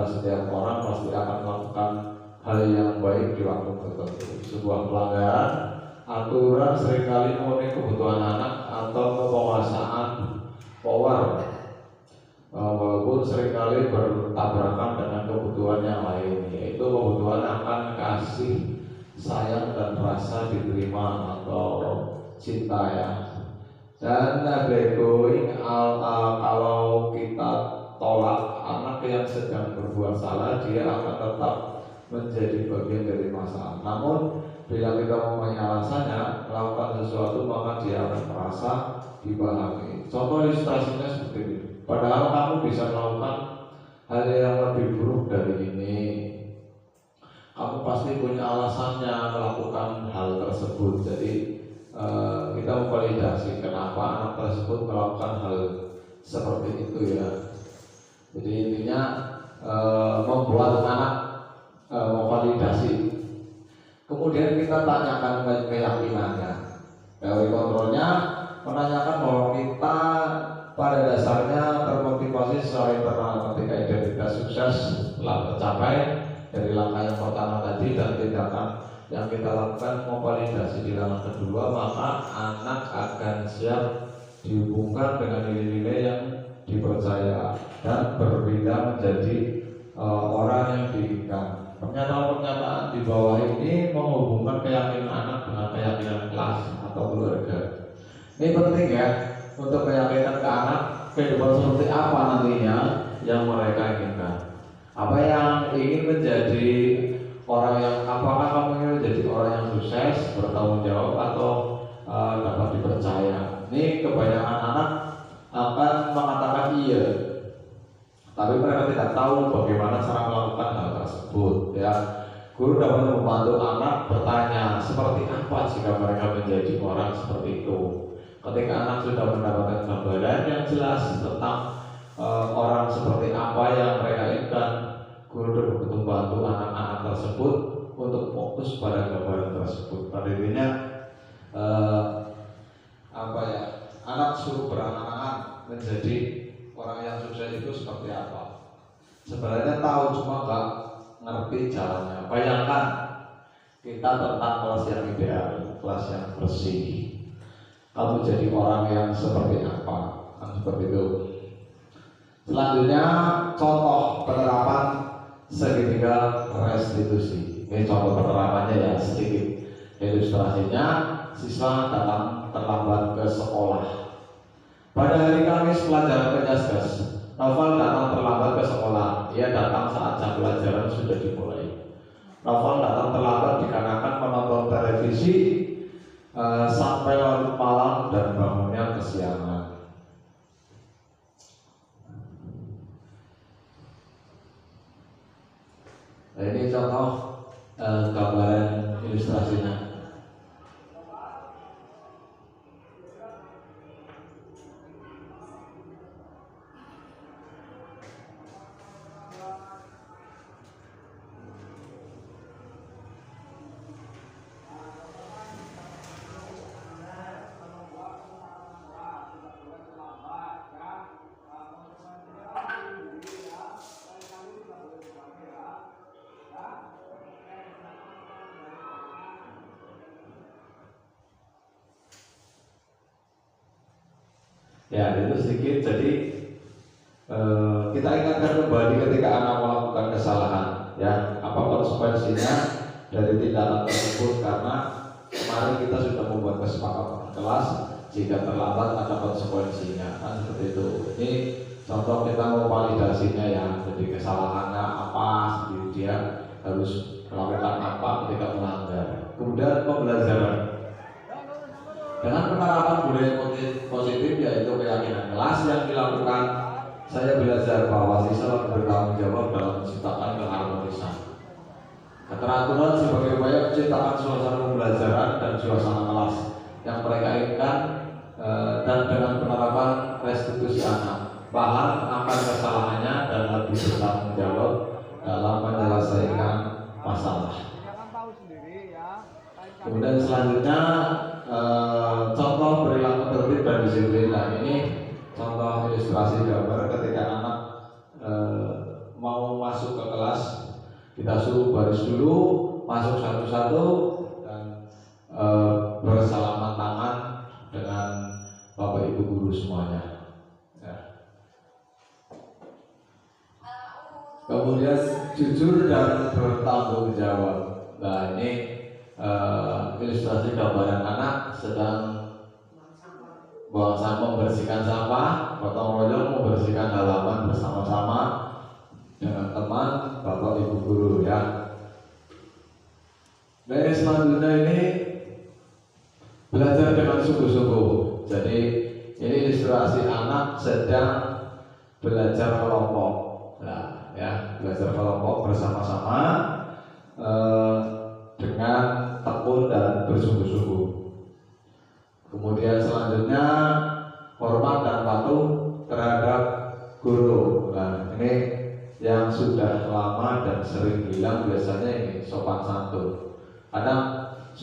setiap orang pasti akan melakukan hal yang baik di waktu tertentu. Sebuah pelanggaran aturan seringkali memenuhi kebutuhan anak atau penguasaan power, walaupun seringkali bertabrakan dengan kebutuhan yang lain, yaitu kebutuhan akan kasih sayang dan rasa diterima atau cinta, ya. Dan kalau kita tolak anak yang sedang berbuat salah, dia akan tetap menjadi bagian dari masalah. Namun bila kita mempunyai alasannya melakukan sesuatu, maka dia akan merasa dipahami. Contoh ilustrasinya seperti ini. Padahal kamu bisa melakukan hal yang lebih buruk dari ini. Kamu pasti punya alasannya melakukan hal tersebut. Jadi kita memvalidasi kenapa anak tersebut melakukan hal seperti itu, ya. Jadi intinya membuat anak memvalidasi. kemudian kita tanyakan keyakinannya. Teori kontrolnya menanyakan bahwa kita pada dasarnya termotivasi secara internal ketika identitas sukses telah tercapai dari langkah yang pertama tadi dan tindakan yang kita lakukan memvalidasi di langkah kedua, maka anak akan siap dihubungkan dengan nilai-nilai yang dipercaya dan berbeda menjadi orang yang diinginkan. Pernyataan-pernyataan di bawah ini menghubungkan keyakinan anak dengan keyakinan kelas atau keluarga. Ini penting ya, untuk keyakinan ke anak kehidupan seperti apa nantinya yang mereka inginkan. Apa yang ingin menjadi orang yang, apakah kamu ingin menjadi orang yang sukses, bertanggung jawab atau dapat dipercaya. Ini kebanyakan anak akan mengatakan iya, tapi mereka tidak tahu bagaimana cara melakukan hal tersebut. Ya, guru dapat membantu anak bertanya seperti apa jika mereka menjadi orang seperti itu. Ketika anak sudah mendapatkan gambaran yang jelas tentang orang seperti apa yang mereka inginkan, guru dapat membantu anak-anak tersebut untuk fokus pada gambaran tersebut. Pada intinya anak suruh berangan-angan menjadi orang yang sukses itu seperti apa. Sebenarnya tahu, cuma nggak ngerti jalannya. Bayangkan kita tentang kelas yang ideal, kelas yang bersih. Kamu jadi orang yang seperti apa? Kan seperti itu. Selanjutnya contoh penerapan segitiga restitusi. Ini contoh penerapannya ya, sedikit ilustrasinya. Siswa datang terlambat ke sekolah. Pada hari Kamis pelajaran Kenyasgas, Novel datang terlambat ke sekolah. Ia datang saat jam pelajaran sudah dimulai. Novel datang terlambat dikarenakan menonton televisi sampai larut malam dan bangunnya kesiangan. Nah, ini contoh gambaran ilustrasinya. Ya, itu sedikit. Jadi kita ingatkan kembali ketika anak melakukan kesalahan, ya, apa konsekuensinya dari tindakan tersebut. Karena kemarin kita sudah membuat kesepakatan kelas, jika terlambat ada konsekuensinya, kan seperti itu. Ini contoh kita mau validasinya ya. Jadi kesalahannya apa, sendiri dia harus melakukan apa ketika melanggar. Kemudian pembelajaran dengan penerapan budaya positif, yaitu keyakinan kelas yang dilakukan, saya belajar bahwa siswa bertanggung jawab dalam menciptakan keharmonisan. Keteraturan sebagai upaya menciptakan suasana pembelajaran dan suasana kelas yang mereka inginkan, dan dengan penerapan restitusi anak, paham akan kesalahannya dan lebih bertanggung jawab dalam menyelesaikan masalah. Kemudian selanjutnya contoh perilaku tertib dan disiplin. Nah, ini contoh ilustrasi gambar ketika anak mau masuk ke kelas, kita suruh baris dulu, masuk satu-satu dan bersalaman tangan dengan Bapak Ibu guru semuanya. Ya. Kemudian jujur dan bertanggung jawab. Nah, ini ilustrasi gambaran anak sedang buang sampah, membersihkan sampah, gotong royong membersihkan halaman bersama-sama dengan teman Bapak Ibu guru ya. Dari selanjutnya ini belajar dengan sungguh-sungguh. Jadi ini ilustrasi anak sedang belajar kelompok. Nah, ya, belajar kelompok bersama-sama dengan tekun dan bersungguh-sungguh. Kemudian selanjutnya hormat dan patuh terhadap guru. Nah, ini yang sudah lama dan sering bilang biasanya ini sopan santun. Karena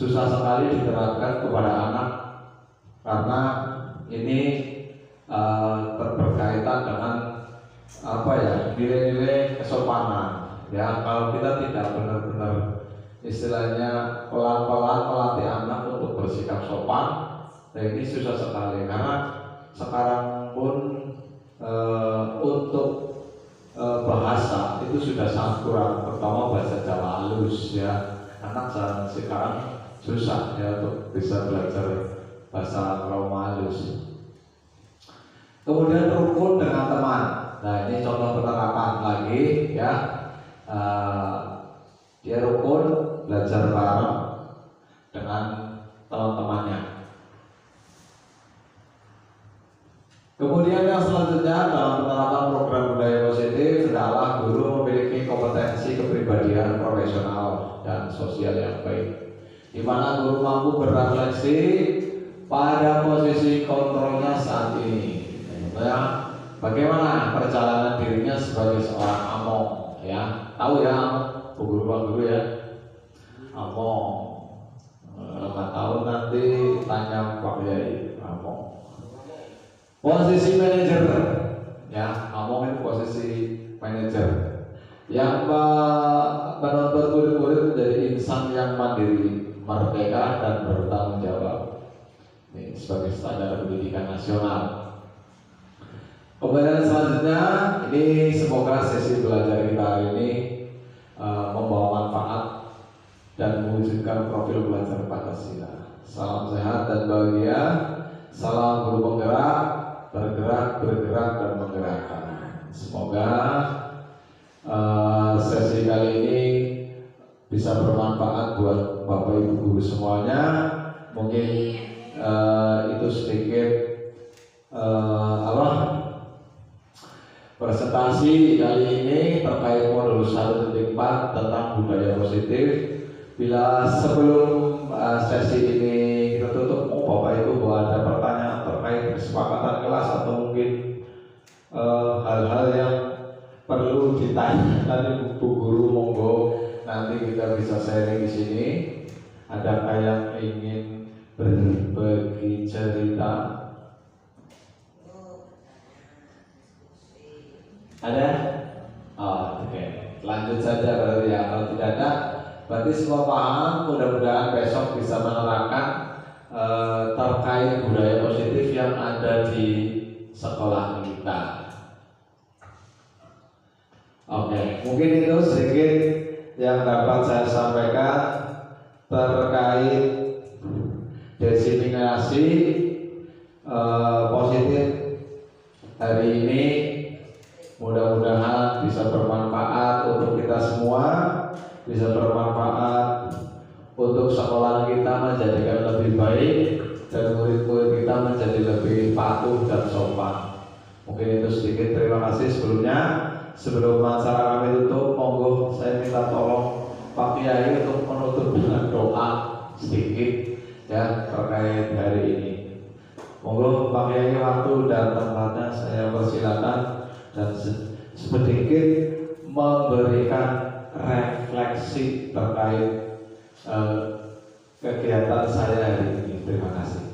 susah sekali diterapkan kepada anak karena ini berkaitan dengan nilai-nilai kesopanan. Ya, kalau kita tidak benar-benar istilahnya pelan-pelan melatih anak untuk bersikap sopan, ini susah sekali karena sekarang pun untuk bahasa itu sudah sangat kurang, terutama bahasa Jawa halus ya. Anak sekarang susah ya untuk bisa belajar bahasa Jawa halus. Kemudian rukun dengan teman. Nah, ini contoh penerapan lagi ya. Dia rukun belajar bareng dengan teman-temannya. Kemudian yang selanjutnya dalam penerapan program budaya positif adalah guru memiliki kompetensi kepribadian profesional dan sosial yang baik, di mana guru mampu berefleksi pada posisi kontrolnya saat ini. Ya, bagaimana perjalanan dirinya sebagai seorang among? Ya, tahu ya, Bu Guru, Pak Guru ya, among. Nggak tahu nanti tanya Pak Yai, among. Posisi manajer, ya, among itu posisi manajer yang menuntut murid-murid menjadi insan yang mandiri, merdeka dan bertanggung jawab. Ini sebagai standar pendidikan nasional. Kemudian selanjutnya, ini semoga sesi belajar kita hari ini membawa manfaat dan mewujudkan profil belajar Pancasila. Salam sehat dan bahagia. Salam guru penggerak, bergerak dan menggerakkan. Semoga sesi kali ini bisa bermanfaat buat Bapak Ibu guru semuanya. Mungkin itu sedikit presentasi kali ini terkait modul 1.4 tentang budaya positif. Bila sebelum sesi ini kita tutup, Bapak Ibu bahwa ada pertanyaan terkait kesepakatan kelas atau mungkin hal-hal yang perlu ditanyakan Bu Guru, monggo nanti kita bisa sharing di sini. Adakah yang ingin berbagi cerita? Ada? Oh, oke. Lanjut saja berarti ya. Kalau tidak ada, berarti semua paham. Mudah-mudahan besok bisa menerapkan terkait budaya positif yang ada di sekolah kita. Oke, mungkin itu sedikit yang dapat saya sampaikan terkait diseminasi positif hari ini. Mudah-mudahan bisa bermanfaat untuk kita semua, bisa bermanfaat untuk sekolah kita menjadikan lebih baik dan murid-murid kita menjadi lebih patuh dan sopan. Mungkin itu sedikit. Terima kasih sebelumnya. Sebelum acara kami tutup, monggo saya minta tolong Pak Kiai untuk menutup dengan doa sedikit ya terkait hari ini. Monggo Pak Kiai, waktu dan tempatnya saya persilakan dan sedikit memberikan refleksi terkait kegiatan saya hari ini. Terima kasih.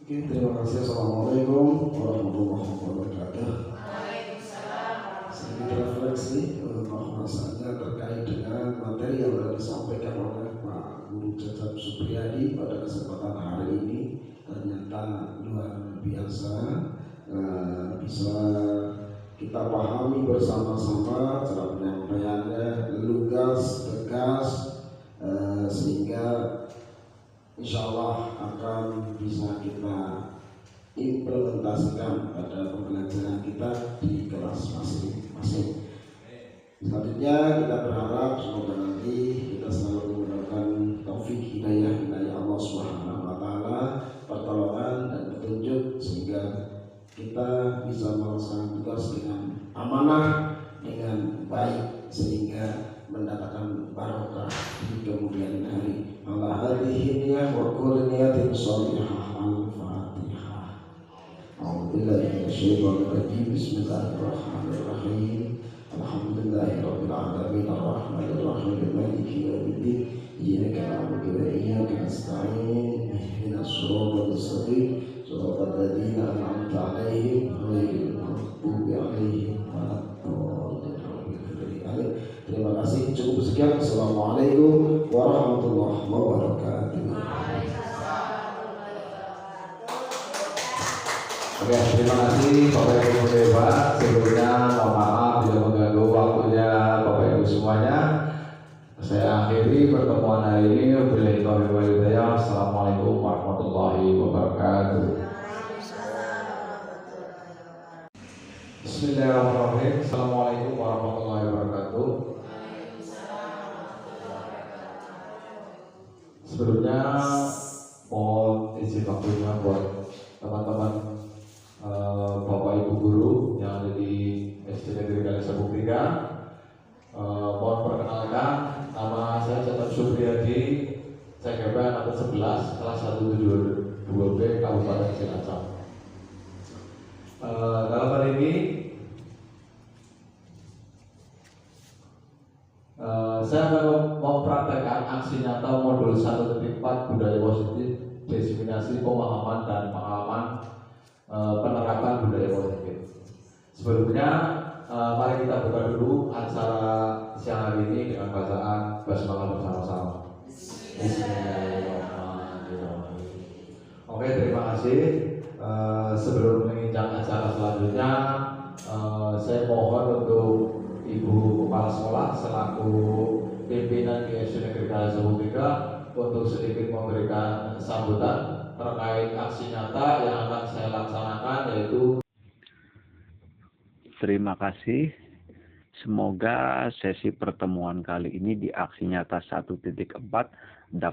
Oke, terima kasih. Assalamualaikum warahmatullahi wabarakatuh. Sedikit refleksi bahwasanya terkait dengan materi yang telah disampaikan oleh Pak Guru Cecep Supriyadi pada kesempatan hari ini ternyata luar biasa. Bisa kita pahami bersama-sama cara penyampaiannya lugas, tegas, sehingga insya Allah akan bisa kita implementasikan pada pembelajaran kita di kelas masing-masing. Selanjutnya kita berharap semoga nanti kita selalu menggunakan taufik hidayah Allah Subhanahu wa taala, pertolongan dan petunjuk sehingga kita bisa melaksanakan tugas dengan amanah, dengan baik sehingga mendatangkan barokah di kemudian hari. Ala hadhihi niyyah wa kulli niyatin shalihah. Al-Fatihah. A'udzubillahi minasyaitonir rajim. Bismillahirrahmanirrahim. Alhamdulillahirabbil alamin arrahmanirrahim maliki yaumiddin. إياك نعبد وإياك نستعين اهدنا الصراط المستقيم صراط الذين أنعمت عليهم غير المغضوب عليهم ولا الضالين. Terima kasih, cukup sekian. Assalamualaikum warahmatullahi wabarakatuh. Oke, terima kasih Bapak Ibu hebat. Sebelumnya mohon maaf bila mengganggu waktunya Bapak Ibu semuanya. Saya akhiri pertemuan hari ini. Wabillahi taufiq wal hidayah. Assalamualaikum warahmatullahi wabarakatuh. Bismillahirrahmanirrahim. Assalamualaikum warahmatullahi wabarakatuh. Sebelumnya mohon izin waktunya buat teman-teman Bapak Ibu guru yang ada di SD Negeri Kalisabung 3. Mohon perkenalkan, nama saya Catat Supriyadi, saya kebetulan angkatan 11 kelas 172B Kabupaten Cilacap. Dalam hal ini saya akan mempraktekkan aksi nyata modul 1.4 budaya positif, diseminasi pemahaman dan pengalaman penerapan budaya positif. Sebelumnya mari kita buka dulu acara siang hari ini dengan bacaan basmalah bersama-sama. Bismillahirrahmanirrahim. Oke, terima kasih. Sebelum menginjak acara selanjutnya, saya mohon untuk Ibu Kepala Sekolah selaku pimpinan di SD Negeri Kalisabung 3 untuk sedikit memberikan sambutan terkait aksi nyata yang akan saya laksanakan, yaitu Terima kasih. Semoga sesi pertemuan kali ini di aksi nyata 1.4